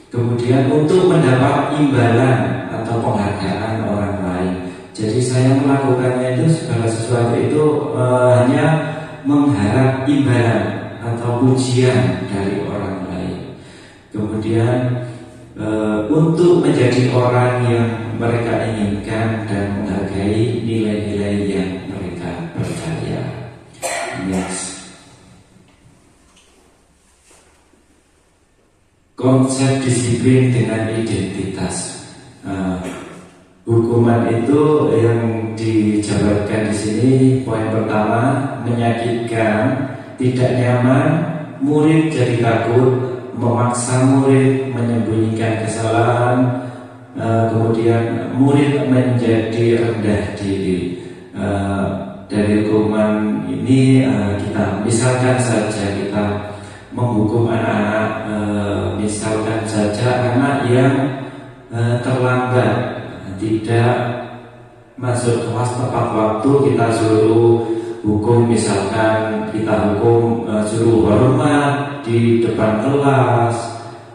Kemudian untuk mendapat imbalan atau penghargaan orang lain. Jadi saya melakukannya itu segala sesuatu itu hanya mengharap imbalan atau pujian dari orang lain. Kemudian untuk menjadi orang yang mereka inginkan dan menghargai nilai-nilai yang mereka percaya. Next. Konsep disiplin dengan identitas. Hukuman itu yang dijabarkan di sini, poin pertama, menyakitkan, tidak nyaman, murid jadi takut, memaksa murid, menyembunyikan kesalahan, kemudian murid menjadi rendah diri. Dari hukuman ini kita misalkan saja kita menghukum anak-anak, misalkan saja anak yang terlambat, tidak masuk kelas tepat waktu, kita suruh hukum, misalkan kita hukum suruh hormat di depan kelas,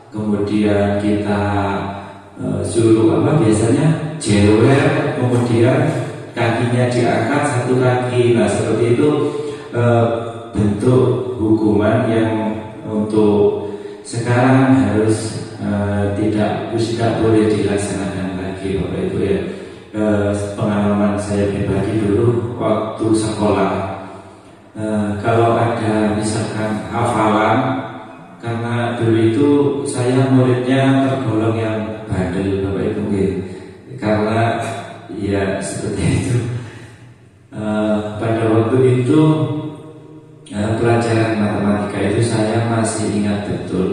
kemudian kita suruh biasanya jewer, kemudian kakinya diangkat satu kaki. Nah seperti itu bentuk hukuman yang untuk sekarang harus tidak boleh dilaksanakan lagi Bapak Ibu ya. Pengalaman saya pribadi dulu waktu sekolah, kalau ada misalkan hafalan, karena dulu itu saya muridnya tergolong yang bandel Bapak Ibu ya. Karena ya seperti itu, pada waktu itu pelajaran matematika itu saya masih ingat betul.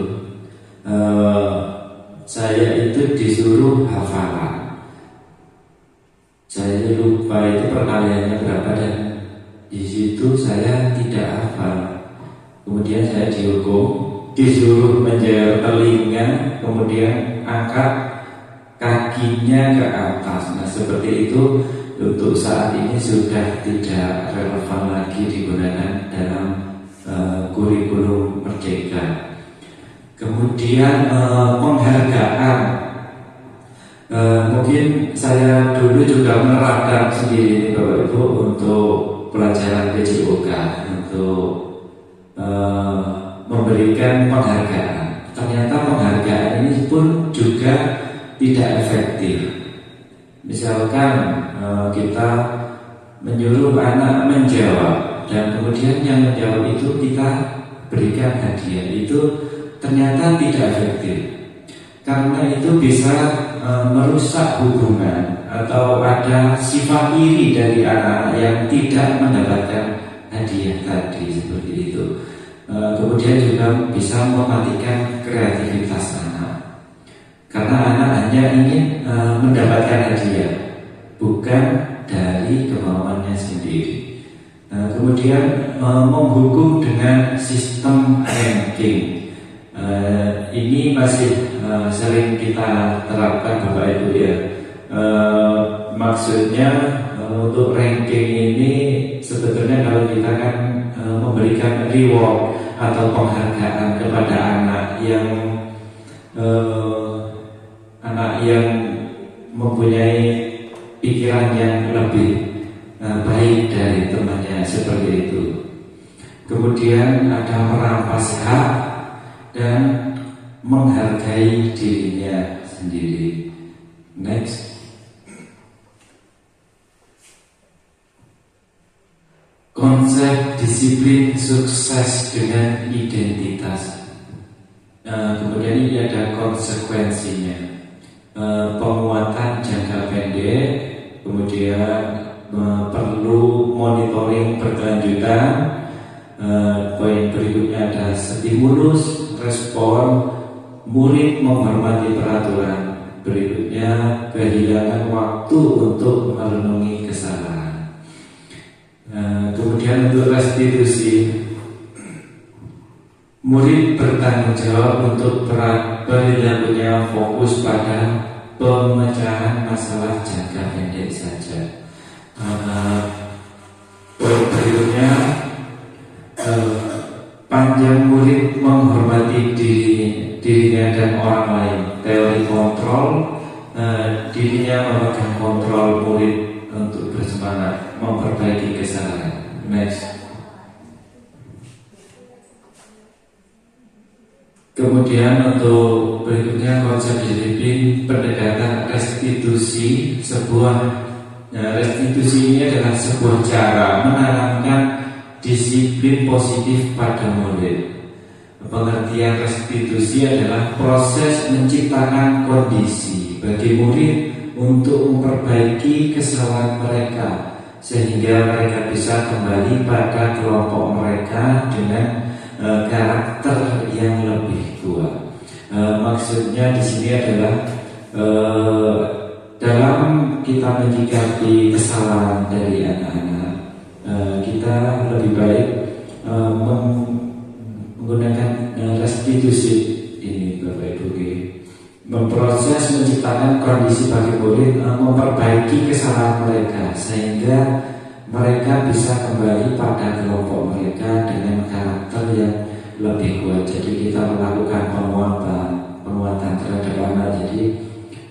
Saya itu disuruh hafalan. Saya lupa itu perkaliannya berapa dan di situ saya tidak hafal. Kemudian saya dihukum, disuruh menjauh telinga, kemudian angkat kakinya ke atas. Nah seperti itu untuk saat ini sudah tidak relevan lagi digunakan dalam kurikulum Merdeka. Kemudian penghargaan. Mungkin saya dulu juga menerapkan sendiri Bapak Ibu untuk pelajaran PJOK untuk memberikan penghargaan. Ternyata penghargaan ini pun juga tidak efektif. Misalkan kita menyuruh anak menjawab, dan kemudian yang menjawab itu kita berikan hadiah, itu ternyata tidak efektif, karena itu bisa merusak hubungan atau ada sifat iri dari anak yang tidak mendapatkan hadiah tadi seperti itu. Kemudian juga bisa mematikan kreativitas anak, karena anak hanya ingin mendapatkan hadiah, bukan dari kemauannya sendiri. Kemudian menghukum dengan sistem ranking. Ini masih sering kita terapkan Bapak Ibu ya. Maksudnya untuk ranking ini sebetulnya kalau kita kan memberikan reward atau penghargaan kepada anak yang mempunyai pikiran yang lebih baik dari temannya seperti itu. Kemudian ada merampas hak dan menghargai dirinya sendiri. Next. Konsep disiplin sukses dengan identitas. Kemudian ini ada konsekuensinya. Penguatan jangka pendek, kemudian perlu monitoring berkelanjutan. Poin berikutnya ada stimulus, respon, murid menghormati peraturan. Berikutnya kehilangan waktu untuk merenungi kesalahan. Kemudian untuk restitusi, murid bertanggung jawab untuk perilakunya fokus pada pemecahan masalah jangka pendek saja. Poin berikutnya, panjang murid menghormati dirinya dan orang lain. Teori kontrol, dirinya memegang kontrol murid untuk bersemangat memperbaiki kesalahan. Next. Kemudian untuk berikutnya konsep disiplin pendekatan restitusi. Restitusi ini adalah sebuah cara menanamkan disiplin positif pada murid. Pengertian restitusi adalah proses menciptakan kondisi bagi murid untuk memperbaiki kesalahan mereka, sehingga mereka bisa kembali pada kelompok mereka dengan karakter yang lebih kuat. Maksudnya di sini adalah dalam kita menyikapi kesalahan dari anak-anak, kita lebih baik menggunakan restitusi ini Bapak Ibu. Memproses menciptakan kondisi bagi murid memperbaiki kesalahan mereka, sehingga mereka bisa kembali pada kelompok mereka dengan karakter yang lebih kuat. Jadi kita melakukan penguatan terhadap anak. Jadi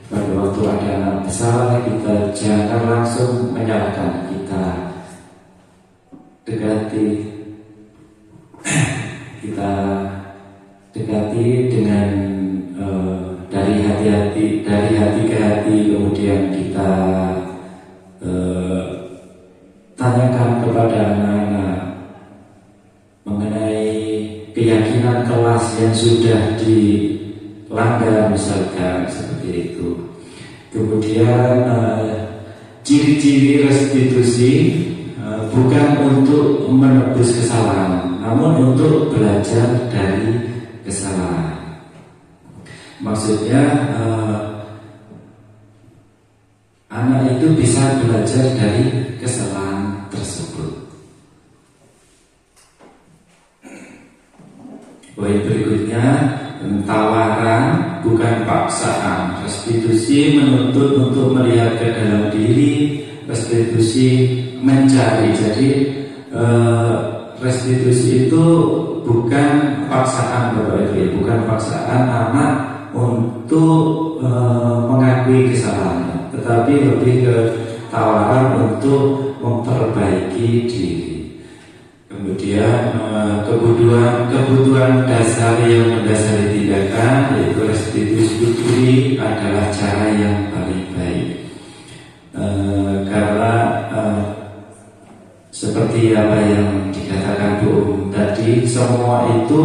pada waktu ada anak besar, kita jangan langsung menyalahkan, kita dekati dengan dari hati ke hati, kemudian kita tanyakan kepada anak-anak mengenai keyakinan kelas yang sudah dilanggar, misalkan seperti itu. Kemudian ciri-ciri restitusi bukan untuk menebus kesalahan, namun untuk belajar dari kesalahan. Maksudnya anak itu bisa belajar dari kesalahan tersebut. Poin berikutnya, tawaran bukan paksaan. Restitusi menuntut untuk melihat ke dalam diri. Restitusi mencari. Jadi restitusi itu bukan paksaan Bapak Ibu, bukan paksaan anak untuk mengakui kesalahannya, tetapi lebih ke tawaran untuk memperbaiki diri. Kemudian kebutuhan dasar yang mendasari tindakan, yaitu restitusi diri adalah cara yang paling baik, karena seperti apa yang dikatakan Bu tadi, semua itu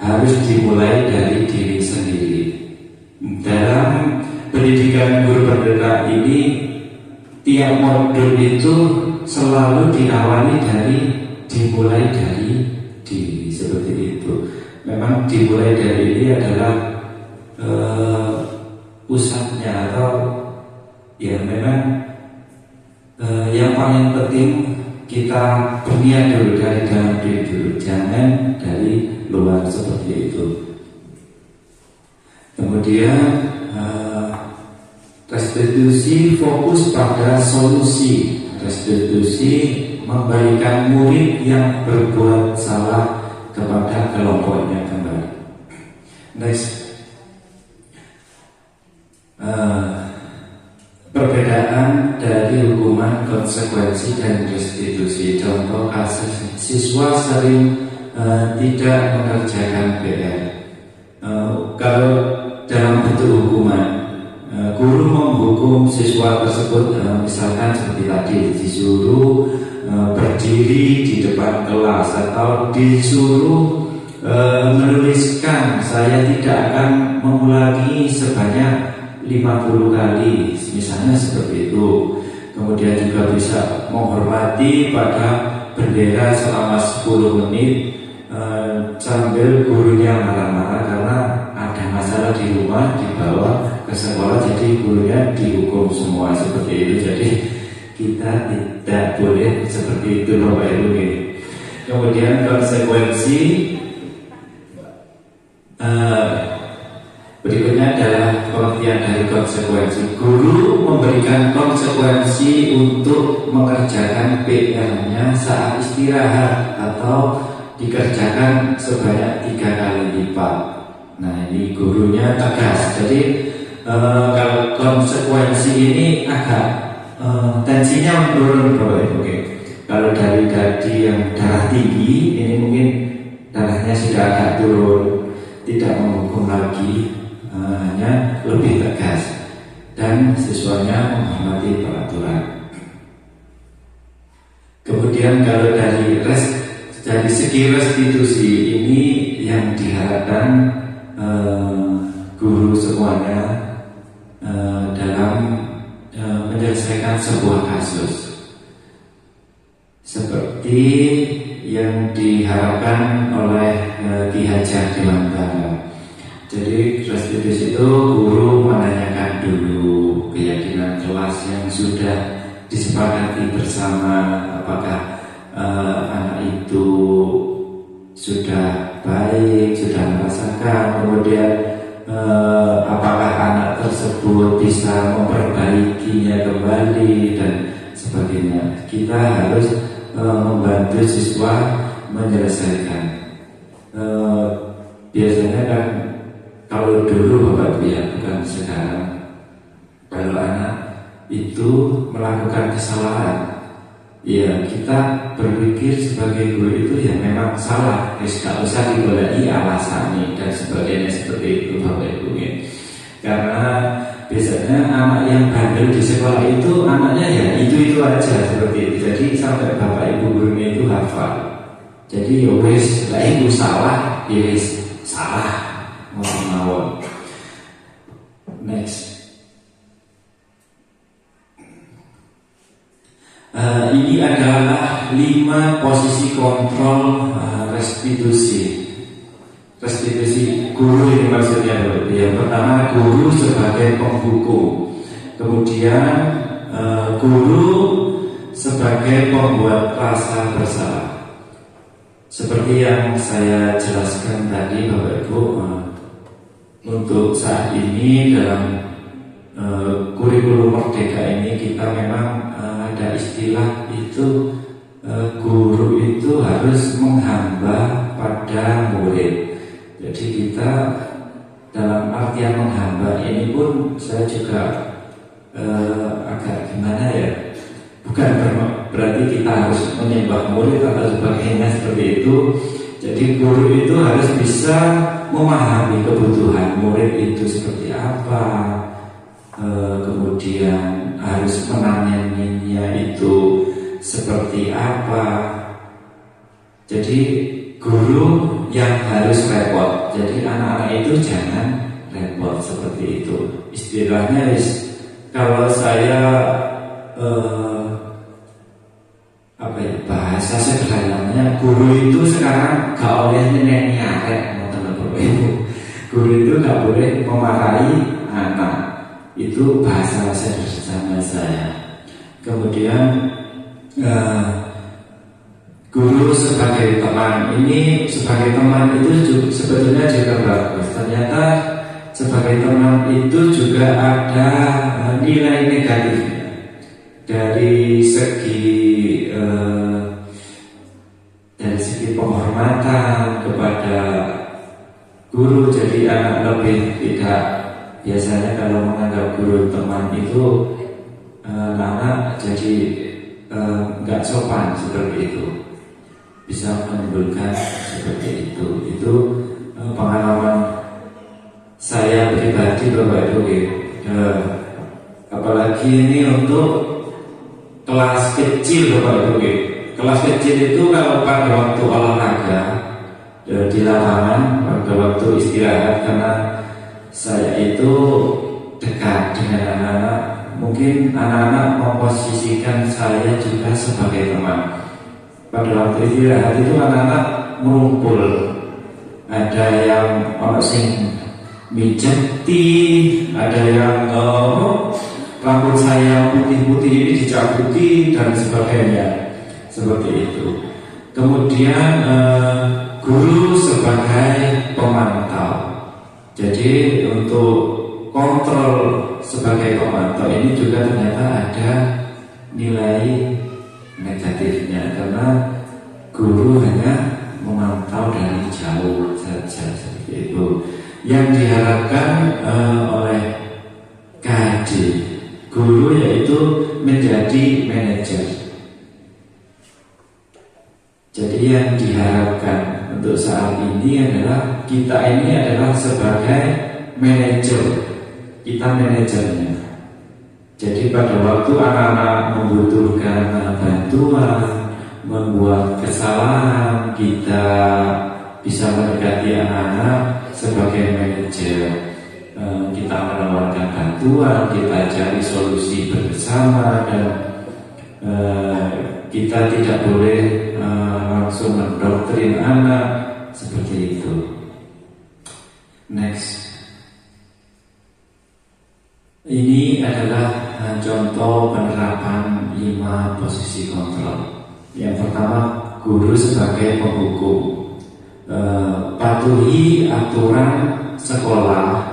harus dimulai dari diri sendiri. Dalam pendidikan guru penggerak ini, tiap modul itu selalu diawali dimulai dari diri, seperti itu. Memang dimulai dari ini adalah pusatnya, atau ya memang yang paling penting kita punya dulu dari dalam diri dulu, jangan dari luar, seperti itu. Kemudian restitusi fokus pada solusi. Restitusi memberikan murid yang berbuat salah kepada kelompoknya kembali. Next, perbedaan dari hukuman, konsekuensi, dan restitusi. Contoh kasus, siswa sering tidak mengerjakan PR. Kalau dalam bentuk hukuman, guru menghukum siswa tersebut, misalkan seperti tadi disuruh berdiri di depan kelas, atau disuruh menuliskan saya tidak akan mengulangi sebanyak 50 kali, misalnya seperti itu. Kemudian juga bisa menghormati pada bendera selama 10 menit sambil gurunya marah-marah karena ada masalah di rumah, dibawa ke sekolah, jadi gurunya dihukum semua, seperti itu. Jadi kita tidak boleh seperti itu, Bapak Ibu. Kemudian konsekuensi berikutnya adalah pengertian dari konsekuensi. Guru memberikan konsekuensi untuk mengerjakan PR-nya saat istirahat atau dikerjakan sebanyak 3 kali lipat. Nah, ini gurunya tegas. Jadi kalau konsekuensi ini agak tensinya menurun, Bapak Ibu. Kalau dari tadi yang darah tinggi, ini mungkin darahnya sudah agak turun, tidak menghukum lagi, hanya lebih tegas, dan siswanya menghormati peraturan. Kemudian kalau dari segi restitusi ini yang diharapkan guru semuanya dalam menyelesaikan sebuah kasus, seperti yang diharapkan oleh Ki Hajar Dewantara. Jadi restitusi itu guru menanyakan dulu keyakinan kelas yang sudah disepakati bersama, apakah anak itu sudah baik, sudah merasakan, kemudian apakah anak tersebut bisa memperbaikinya kembali, dan sebagainya. Kita harus membantu siswa menyelesaikan. Biasanya kan kalau dulu Bapak Ibu, ya bukan sekarang, kalau anak itu melakukan kesalahan, ya kita berpikir sebagai guru itu ya memang salah, tidak usah digoleki alasannya dan sebagainya, seperti itu Bapak Ibu. Karena biasanya anak yang bandel di sekolah itu anaknya ya itu aja, seperti itu. Jadi sampai Bapak Ibu gurunya itu hafal. Jadi ya wis, lah itu salah, ya wis salah. Mawon. Next. Ini adalah 5 posisi kontrol restitusi. Restitusi guru ini maksudnya. Yang pertama, guru sebagai penghukum. Kemudian guru sebagai pembuat rasa bersalah. Seperti yang saya jelaskan tadi, Bapak Ibu, untuk saat ini dalam kurikulum Merdeka ini kita memang ada istilah itu, guru itu harus menghamba pada murid. Jadi kita dalam artian menghamba ini pun saya juga agak gimana ya, bukan berarti kita harus menyembah murid atau sebagainya seperti itu. Jadi guru itu harus bisa memahami kebutuhan murid itu seperti apa, kemudian harus menanganinya itu seperti apa, Jadi guru yang harus repot. Jadi anak-anak itu jangan repot seperti itu. Istilahnya kalau saya bahasa sederhananya, guru itu sekarang gak boleh nyeneni arek, guru itu gak boleh memarahi anak. Itu bahasa sederhana saya. Kemudian guru sebagai teman, ini sebagai teman itu sebetulnya juga bagus. Ternyata sebagai teman itu juga ada nilai negatifnya. Dari segi penghormatan kepada guru, jadi anak lebih tidak, biasanya kalau menganggap guru teman itu anak jadi nggak sopan seperti itu, bisa menimbulkan seperti itu. Itu pengalaman saya pribadi Bapak Ibu. Apalagi ini untuk kelas kecil Bapak Ibu. Kelas kecil itu kalau pada waktu olahraga di lapangan, pada waktu istirahat, karena saya itu dekat dengan anak-anak, mungkin anak-anak memposisikan saya juga sebagai teman. Pada waktu istirahat itu anak-anak merumpul, ada yang sing mijeti, ada yang rambut saya putih-putih ini dicabuti dan sebagainya, seperti itu. Kemudian guru sebagai pemantau. Jadi untuk kontrol sebagai pemantau ini juga ternyata ada nilai negatifnya, karena guru hanya memantau dari jauh saja, seperti itu. Yang diharapkan oleh KHD guru yaitu menjadi manajer. Jadi yang diharapkan untuk saat ini adalah kita ini adalah sebagai manajer, kita manajernya. Jadi pada waktu anak-anak membutuhkan bantuan, membuat kesalahan, kita bisa mendekati anak-anak sebagai manajer. Kita menawarkan bantuan, kita cari solusi bersama, dan kita tidak boleh langsung mendoktrin anak seperti itu. Next, ini adalah contoh penerapan 5 posisi kontrol. Yang pertama, guru sebagai penghukum. Patuhi aturan sekolah,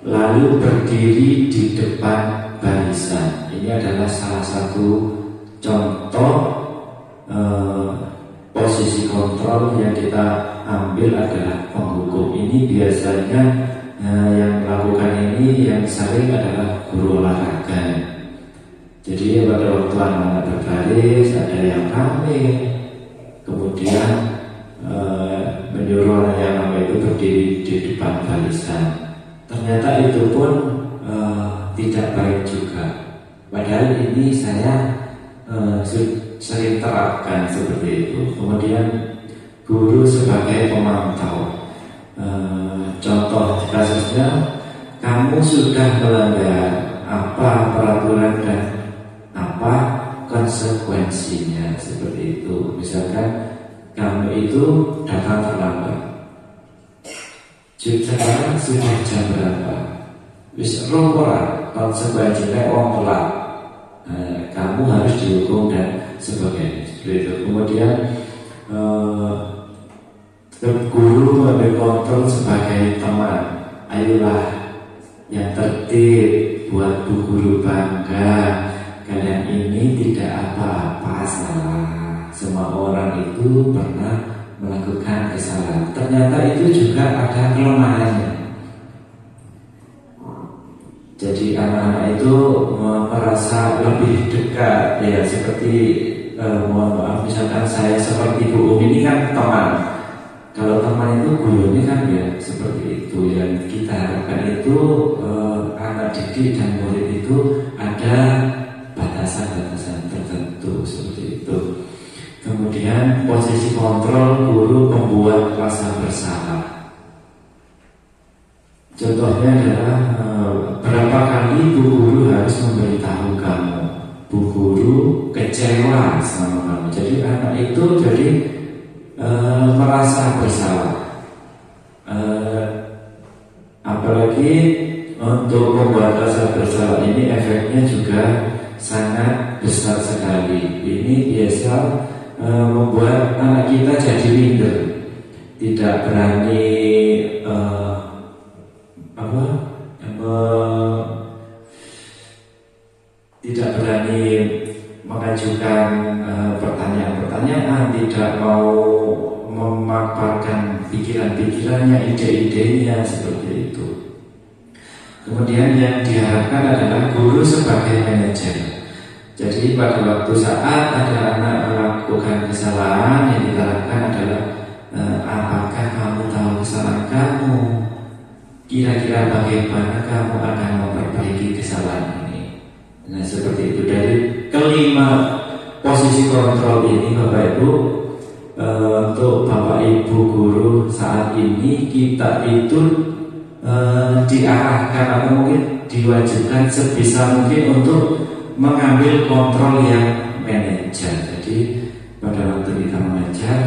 lalu berdiri di depan barisan. Ini adalah salah satu contoh posisi kontrol yang kita ambil adalah penghukum. Ini biasanya yang melakukan ini yang sering adalah guru olahraga. Jadi pada waktu anak-anak berbaris, ada yang rame, kemudian menyuruh anak yang rame itu berdiri di depan barisan. Ternyata itu pun tidak baik juga. Padahal ini saya sering terapkan seperti itu. Kemudian guru sebagai pemantau. Contoh kasusnya, kamu sudah melanggar apa peraturan dan apa konsekuensinya, seperti itu. Misalkan kamu itu datang terlambat, sekarang sudah jam berapa? Wis rompora konsekuensinya wong telat. Kamu harus dihukum dan sebagainya. Seperti itu. Kemudian guru mengambil kontrol sebagai teman. Ayolah yang tertib, buat bu guru bangga. Kalian ini tidak apa-apa salah. Semua orang itu pernah melakukan kesalahan. Ternyata itu juga ada kelemahannya. Jadi anak-anak itu merasa lebih dekat, ya seperti mohon maaf, misalkan saya seperti Bu Um ini kan teman. Kalau teman itu guru ini kan ya seperti itu. Yang kita harapkan itu anak didik dan murid itu ada batasan-batasan tertentu, seperti itu. Kemudian posisi kontrol guru membuat rasa bersalah. Contohnya adalah berapa kali bu guru harus memberitahu kamu, bu guru kecewa sama kamu. Jadi anak itu jadi merasa bersalah. Apalagi untuk membuat rasa bersalah ini efeknya juga sangat besar sekali. Ini biasa membuat anak kita jadi minder, tidak berani tidak berani mengajukan pertanyaan-pertanyaan, tidak mau memaparkan pikiran-pikirannya, ide-idenya, seperti itu. Kemudian yang diharapkan adalah guru sebagai manajer. Jadi pada waktu saat ada anak melakukan kesalahan, yang diharapkan adalah apakah kamu tahu kesalahan kamu? Kira-kira bagaimana kamu akan memperbaiki kesalahan ini? Nah, seperti itu. Dari kelima posisi kontrol ini, Bapak Ibu, untuk Bapak Ibu guru saat ini kita itu diarahkan atau mungkin diwajibkan sebisa mungkin untuk mengambil kontrol yang manajer. Jadi pada waktu kita mengajar,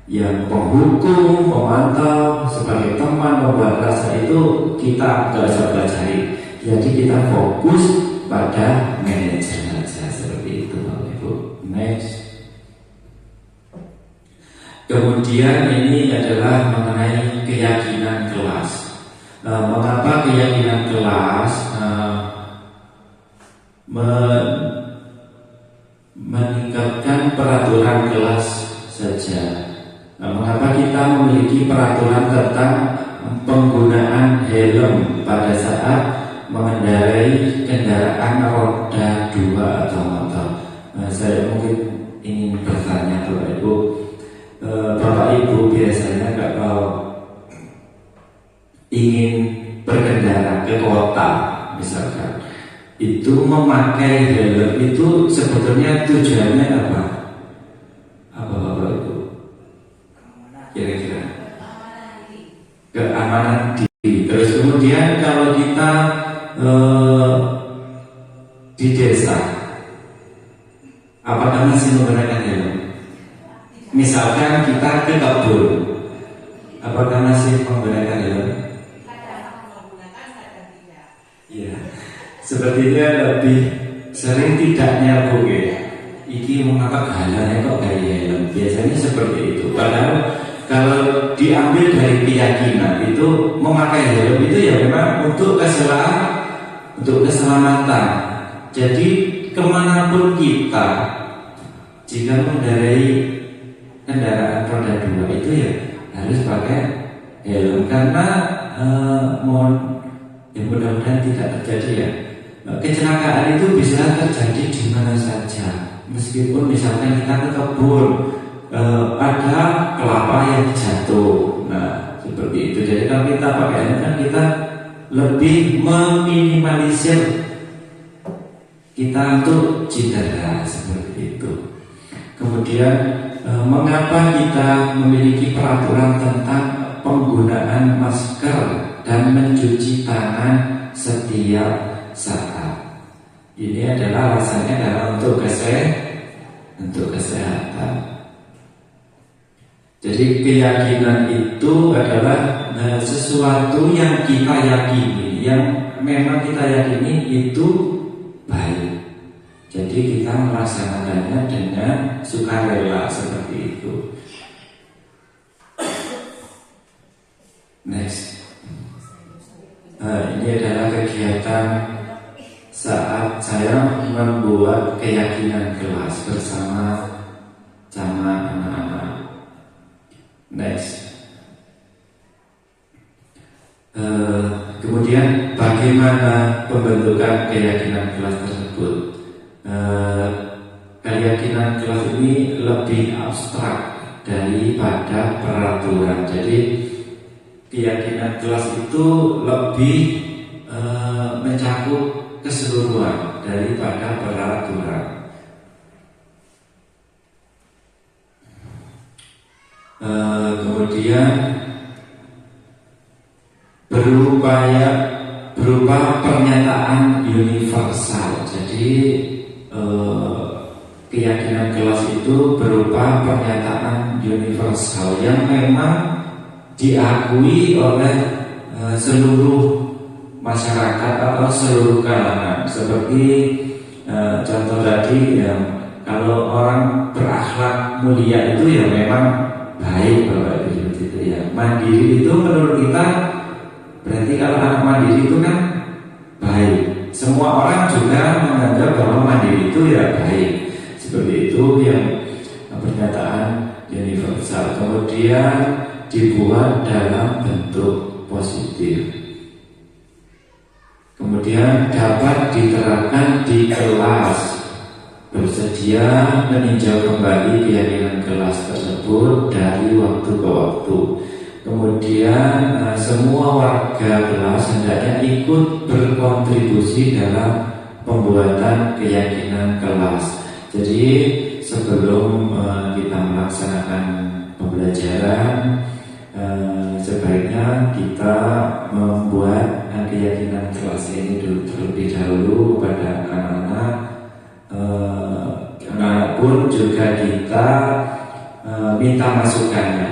yang penghukum, pemantau, sebagai teman, membuat rasa itu kita nggak usah pelajari. Jadi kita fokus pada manajer saja, seperti itu, Bapak Ibu. Next. Kemudian ini adalah mengenai keyakinan kelas. Mengapa keyakinan kelas meningkatkan peraturan kelas saja? Mengapa kita memiliki peraturan tentang penggunaan helm pada saat mengendarai kendaraan roda 2 atau motor? Saya mungkin ingin bertanya Bapak Ibu, Bapak Ibu biasanya kalau ingin berkendara ke kota misalkan, itu memakai helm itu sebetulnya tujuannya apa? Apa Bapak Ibu? Kira-kira keamanan diri. Terus kemudian kalau kita di desa, apakah masih menggunakan helm? Misalkan kita ke kebun, apakah masih menggunakan helm? Iya, sepertinya lebih sering tidaknya bu ya. Iki mengapa galannya kok gaya helm? Biasanya seperti itu. Padahal kalau diambil dari keyakinan itu memakai helm itu ya memang untuk keselamatan. Jadi kemanapun kita, jika mengendarai kendaraan roda 2 itu ya harus pakai helm, karena mudah-mudahan tidak terjadi ya. Kecelakaan itu bisa terjadi di mana saja, meskipun misalkan kita ke kebun, ada kelapa yang jatuh, nah seperti itu. Jadi kalau kita pakai helm kan kita lebih meminimalisir kita untuk cedera, seperti itu. Kemudian mengapa kita memiliki peraturan tentang penggunaan masker dan mencuci tangan setiap saat? Ini adalah alasannya adalah untuk kesehatan. Jadi keyakinan itu adalah sesuatu yang kita yakini, yang memang kita yakini itu baik. Jadi kita melaksanakannya dengan sukarela, seperti itu. Next. Ini adalah kegiatan saat saya membuat keyakinan kelas bersama anak-anak. Next. Kemudian bagaimana pembentukan keyakinan kelas tersebut? Keyakinan kelas ini lebih abstrak daripada peraturan. Jadi keyakinan kelas itu lebih mencakup keseluruhan daripada peraturan. Kemudian berupa pernyataan universal. Jadi keyakinan kelas itu berupa pernyataan universal yang memang diakui oleh seluruh masyarakat atau seluruh kalangan. Seperti contoh tadi, yang kalau orang berakhlak mulia itu ya memang baik, Bapak Ibu, itu ya. Mandiri itu menurut kita berarti kalau anak mandiri itu kan baik. Semua orang juga menganggap bahwa mandiri itu ya baik. Seperti itu yang pernyataan universal. Kemudian dibuat dalam bentuk positif. Kemudian dapat diterapkan di kelas. Bersedia meninjau kembali keyakinan kelas tersebut dari waktu ke waktu. Kemudian semua warga kelas hendaknya ikut berkontribusi dalam pembuatan keyakinan kelas. Jadi sebelum kita melaksanakan pembelajaran, sebaiknya kita membuat keyakinan kelas ini terlebih dahulu kepada anak-anak. Anak-anak pun juga kita minta masukannya.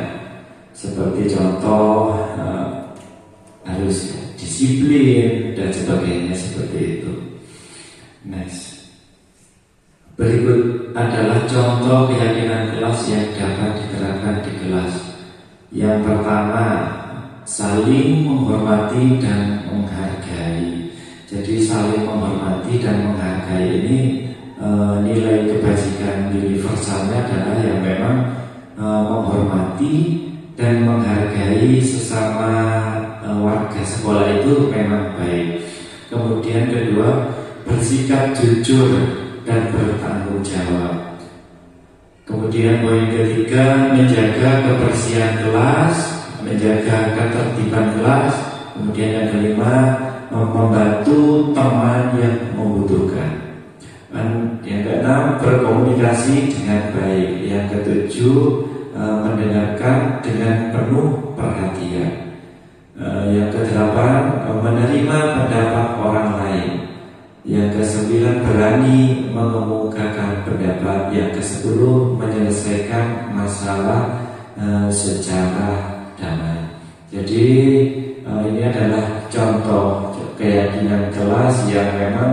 Seperti contoh harus disiplin dan sebagainya, seperti itu. Next. Berikut adalah contoh keyakinan kelas yang dapat diterapkan di kelas. Yang pertama, saling menghormati dan menghargai. Jadi saling menghormati dan menghargai ini nilai kebajikan universalnya adalah yang memang menghormati dan menghargai sesama warga sekolah itu memang baik. Kemudian kedua, bersikap jujur dan bertanggung jawab. Kemudian poin ketiga, menjaga kebersihan kelas, menjaga ketertiban kelas. Kemudian yang kelima, membantu teman yang membutuhkan. Dan yang keenam, berkomunikasi dengan baik. Yang ketujuh, mendengarkan dengan penuh perhatian. Yang kedelapan, menerima pendapat orang lain. Yang kesembilan, berani mengemukakan pendapat. Yang kesepuluh, menyelesaikan masalah secara damai. Jadi ini adalah contoh keyakinan kelas yang memang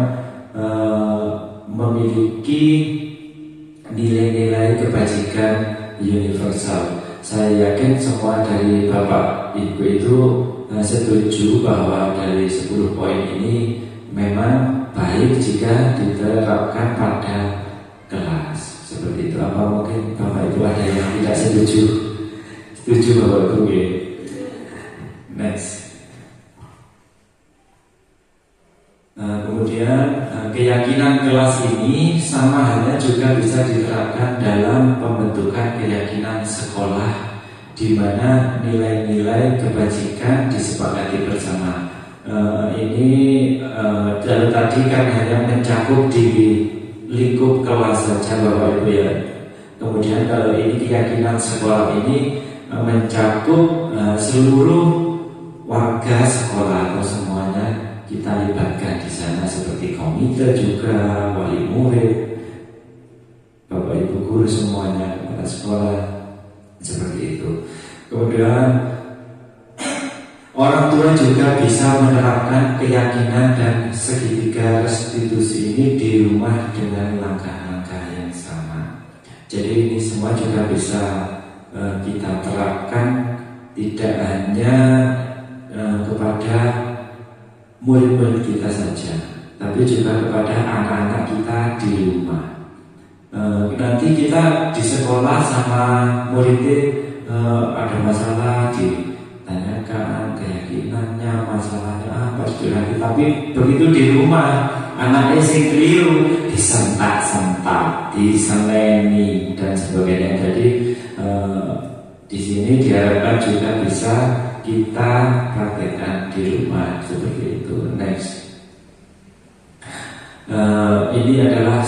memiliki nilai-nilai kebajikan universal. Saya yakin semua dari Bapak Ibu itu setuju bahwa dari 10 poin ini memang baik jika diterapkan pada kelas. Seperti itu. Apa mungkin Bapak Ibu ada yang tidak setuju? Setuju Bapak Ibu? Next. Kemudian keyakinan kelas ini sama halnya juga bisa diterapkan dalam pembentukan keyakinan sekolah, di mana nilai-nilai kebajikan disepakati bersama. Ini tadi kan hanya mencakup di lingkup kelas saja Bapak Ibu ya. Kemudian kalau ini keyakinan sekolah ini mencakup seluruh warga sekolah atau semuanya kita libatkan di sana, seperti komite juga, wali murid, Bapak Ibu guru semuanya, kepala sekolah, seperti itu. Kemudian orang tua juga bisa menerapkan keyakinan dan segitiga restitusi ini di rumah dengan langkah-langkah yang sama. Jadi ini semua juga bisa kita terapkan tidak hanya kepada murid-murid kita saja, tapi juga kepada anak-anak kita di rumah. Nanti kita di sekolah sama muridnya ada masalah, ditanyakan keyakinannya, masalahnya apa, curhati. Tapi begitu di rumah, anaknya sing keliru, disentak-sentak, diseleni dan sebagainya. Jadi di sini diharapkan juga bisa kita praktekkan di rumah seperti itu. Next. Ini adalah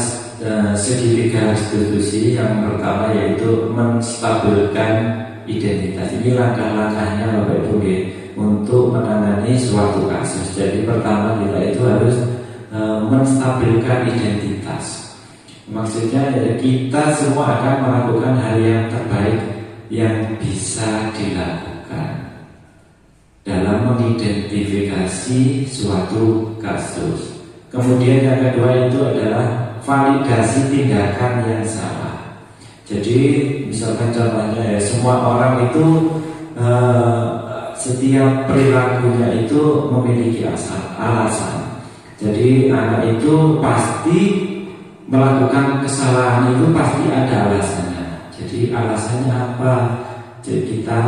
segitiga restitusi. Yang pertama yaitu menstabilkan identitas. Ini langkah-langkahnya Bapak Ibu untuk menangani suatu kasus. Jadi pertama kita itu harus menstabilkan identitas. Maksudnya ya, kita semua akan melakukan hal yang terbaik yang bisa dilakukan dalam mengidentifikasi suatu kasus. Kemudian yang kedua itu adalah validasi tindakan yang salah. Jadi misalkan contohnya ya, semua orang itu setiap perilakunya itu memiliki alasan. Jadi anak itu pasti melakukan kesalahan itu pasti ada alasannya. Jadi alasannya apa? Jadi kita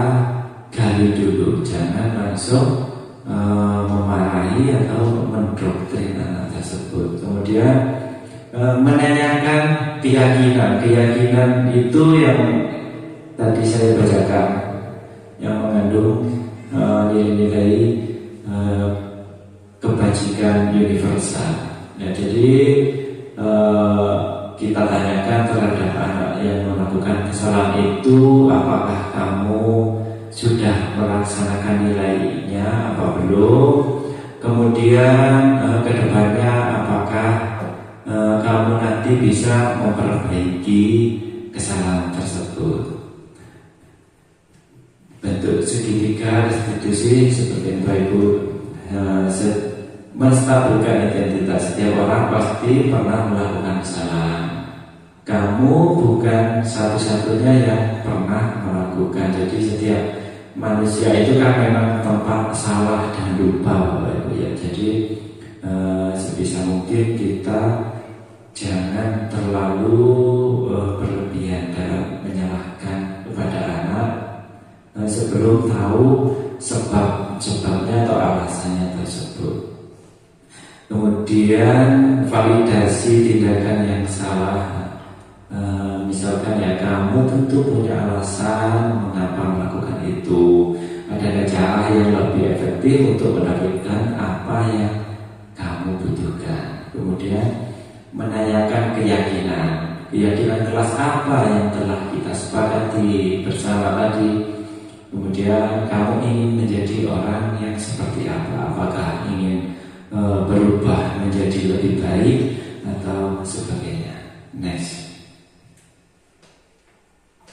gali dulu, jangan langsung memarahi atau mendoktrin anak tersebut. Kemudian menanyakan keyakinan itu yang tadi saya bacakan, yang mengandung nilai-nilai kebajikan universal. Ya, jadi kita tanyakan terhadap anak yang melakukan kesalahan itu, apakah kamu sudah melaksanakan nilainya apa belum? Kemudian kedepannya apakah kamu nanti bisa memperbaiki kesalahan tersebut? Bentuk segitiga restitusi seperti Bapak Ibu menstabilkan identitas. Setiap orang pasti pernah melakukan kesalahan. Kamu bukan satu-satunya yang pernah melakukan. Jadi setiap manusia itu kan memang tempat salah dan lupa, Bapak Ibu ya. Jadi sebisa mungkin kita jangan terlalu berlebihan dalam menyalahkan kepada anak sebelum tahu sebabnya atau alasannya tersebut. Kemudian validasi tindakan yang salah. Misalkan ya, kamu tentu punya alasan mengapa melakukan itu. Ada cara yang lebih efektif untuk mendapatkan apa yang kamu butuhkan. Kemudian menanyakan keyakinan kelas apa yang telah kita sepakati bersama tadi. Kemudian kamu ingin menjadi orang yang seperti apa? Apakah ingin berubah menjadi lebih baik atau sebagainya? Next.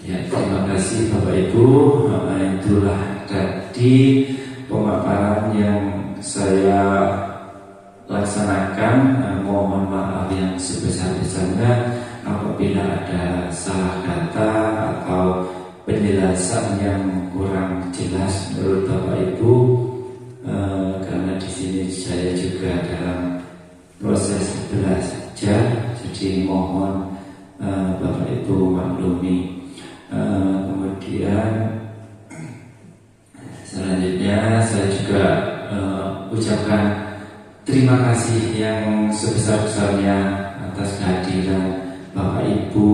Ya, terima kasih Bapak Ibu. Itulah tadi pemaparan yang saya laksanakan. Mohon maaf yang sebesar-besarnya apabila ada salah kata atau penjelasan yang kurang jelas menurut Bapak Ibu, karena di sini saya juga dalam proses belajar, jadi mohon Bapak Ibu maklumi. Kemudian selanjutnya saya juga ucapkan terima kasih yang sebesar-besarnya atas kehadiran Bapak Ibu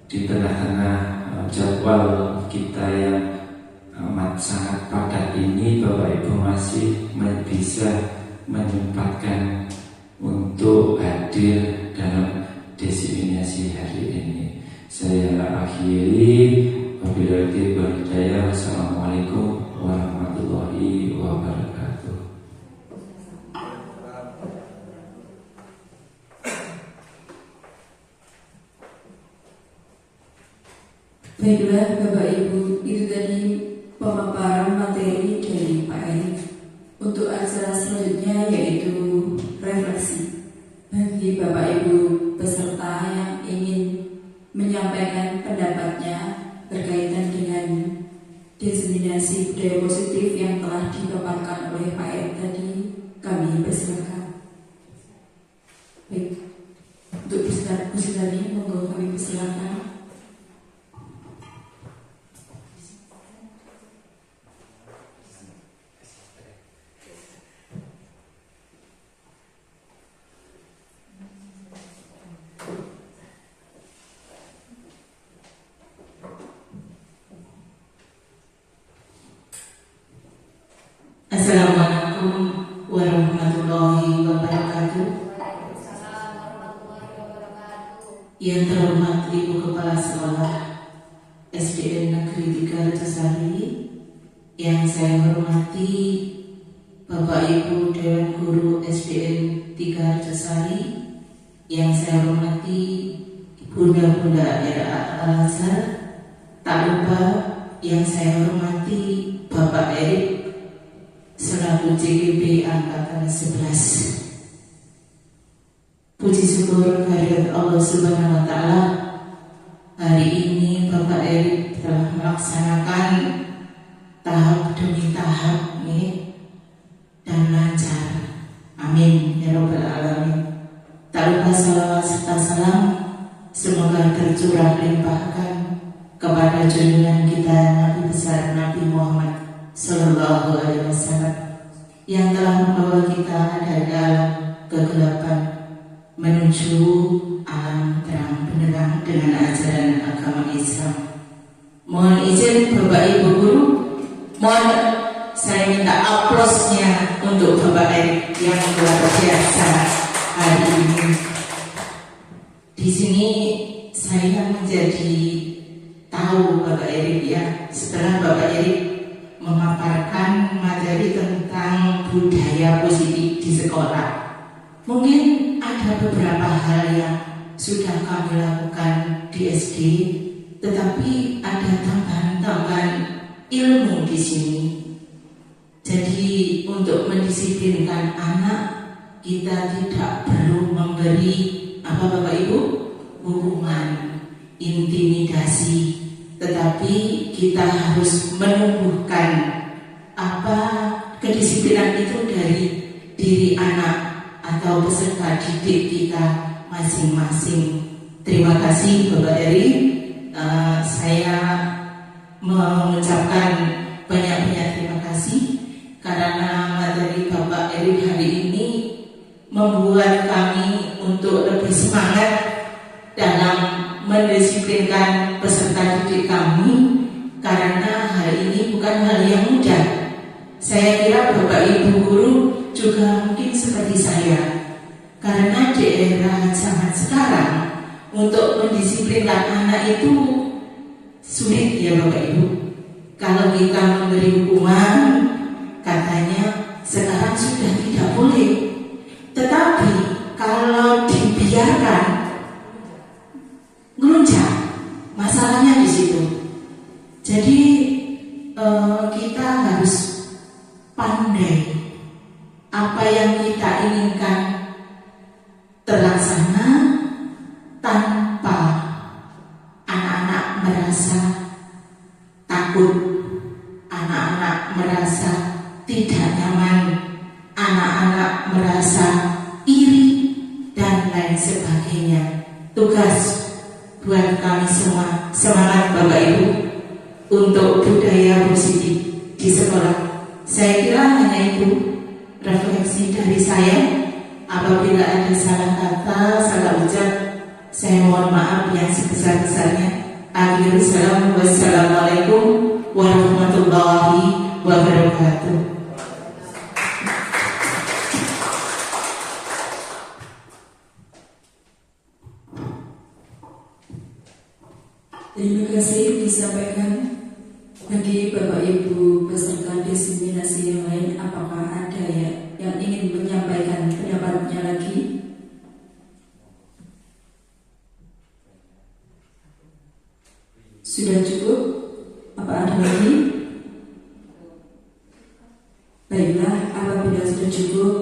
di tengah-tengah jadwal kita yang amat sangat padat ini. Bapak Ibu masih bisa menyempatkan untuk hadir dalam diseminasi hari ini. Saya akhiri, wabillahi hidayah. Wassalamualaikum warahmatullahi wabarakatuh. Baiklah Bapak Ibu, itu tadi pemaparan materi dari Pak Arif. Untuk acara selanjutnya yaitu refleksi. Bagi Bapak Ibu peserta yang ingin menyampaikan pendapatnya berkaitan dengan diseminasi budaya positif yang telah dipaparkan oleh Pak Arif tadi, kami persilakan. Baik, untuk peserta ini monggo kami persilakan. Assalamualaikum warahmatullahi wabarakatuh. Yang terhormat Ibu Kepala Sekolah, Negeri 3 Rejesari, yang saya hormati Bapak Ibu Dewan Guru SDN 3 Rejesari, yang saya hormati Bunda-bunda RA Al-Azhar, tak lupa yang saya hormati Bapak Erik selaku CGP Angkatan 11. Puji syukur kehadirat Allah Subhanahu wa Ta'ala, hari ini Bapak Erik telah melaksanakan tahap demi tahap dan lancar. Amin ya Rabbal Alamin. Tak lupa salawat serta salam semoga tercurah limpahkan kepada junjungan kita Nabi besar Nabi Muhammad Sallallahu Alaihi Wasallam yang telah membawa kita dari dalam kegelapan menuju alam terang benderang dengan ajaran agama Islam. Mohon izin Bapak Ibu Guru, mohon saya minta aplausnya untuk Bapak Erik yang luar biasa hari ini. Di sini saya menjadi tahu Bapak Erik ya, setelah Bapak Erik memaparkan materi tentang budaya positif di sekolah. Mungkin ada beberapa hal yang sudah kami lakukan di SD, tetapi ada tambahan-tambahan ilmu di sini. Jadi untuk mendisiplinkan anak, kita tidak perlu memberi apa Bapak Ibu? Hukuman, intimidasi, tetapi kita harus menumbuhkan apa kedisiplinan itu dari diri anak atau peserta didik kita masing-masing. Terima kasih Bapak Eri. Saya mengucapkan banyak-banyak terima kasih karena materi Bapak Eri hari ini membuat kami untuk lebih semangat dalam mendisiplinkan peserta didik kami, karena hal ini bukan hal yang mudah. Saya kira Bapak Ibu Guru juga mungkin seperti saya, karena di era zaman sekarang untuk mendisiplinkan anak itu sulit ya Bapak Ibu. Kalau kita memberi hukuman, katanya sekarang sudah tidak boleh, tetapi kalau dibiarkan ngelunjak, masalahnya di situ. Jadi kita harus pandai apa yang kita inginkan terlaksana tanpa anak-anak merasa takut, anak-anak merasa tidak nyaman, anak-anak merasa iri dan lain sebagainya. Tugas buat kami semua, semangat Bapak Ibu untuk budaya positif di sekolah. Saya kira hanya itu refleksi dari saya. Apabila ada salah kata, salah ucap, saya mohon maaf yang sebesar-besarnya. Akhirul salam, wassalamualaikum warahmatullahi wabarakatuh. Terima kasih disampaikan. Bagi Bapak Ibu peserta diseminasi yang lain, apakah ada yang ingin menyampaikan pendapatnya lagi? Sudah cukup? Apa ada lagi? Baiklah, apabila sudah cukup,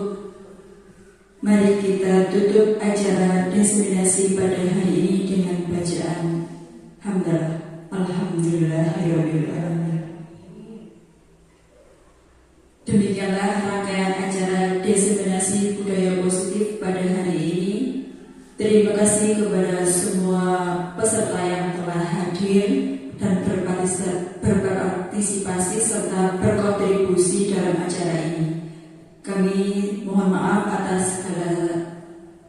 mari kita tutup acara diseminasi pada hari ini dengan bacaan hamdalah. Alhamdulillahirabbil alamin. Demikianlah rangkaian acara diseminasi budaya positif pada hari ini. Terima kasih kepada semua peserta yang telah hadir dan berpartisipasi serta berkontribusi dalam acara ini. Kami mohon maaf atas segala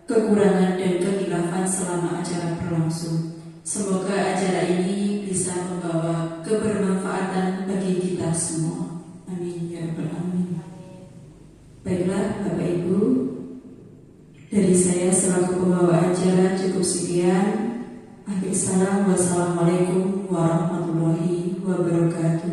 kekurangan dan kekhilafan selama acara berlangsung. Semoga acara ini bisa membawa kebermanfaatan bagi kita semua. Amin ya rabbal alamin. Baiklah Bapak Ibu, dari saya selaku pembawa acara cukup sekian. Akhir salam, wassalamualaikum warahmatullahi wabarakatuh. wabarakatuh.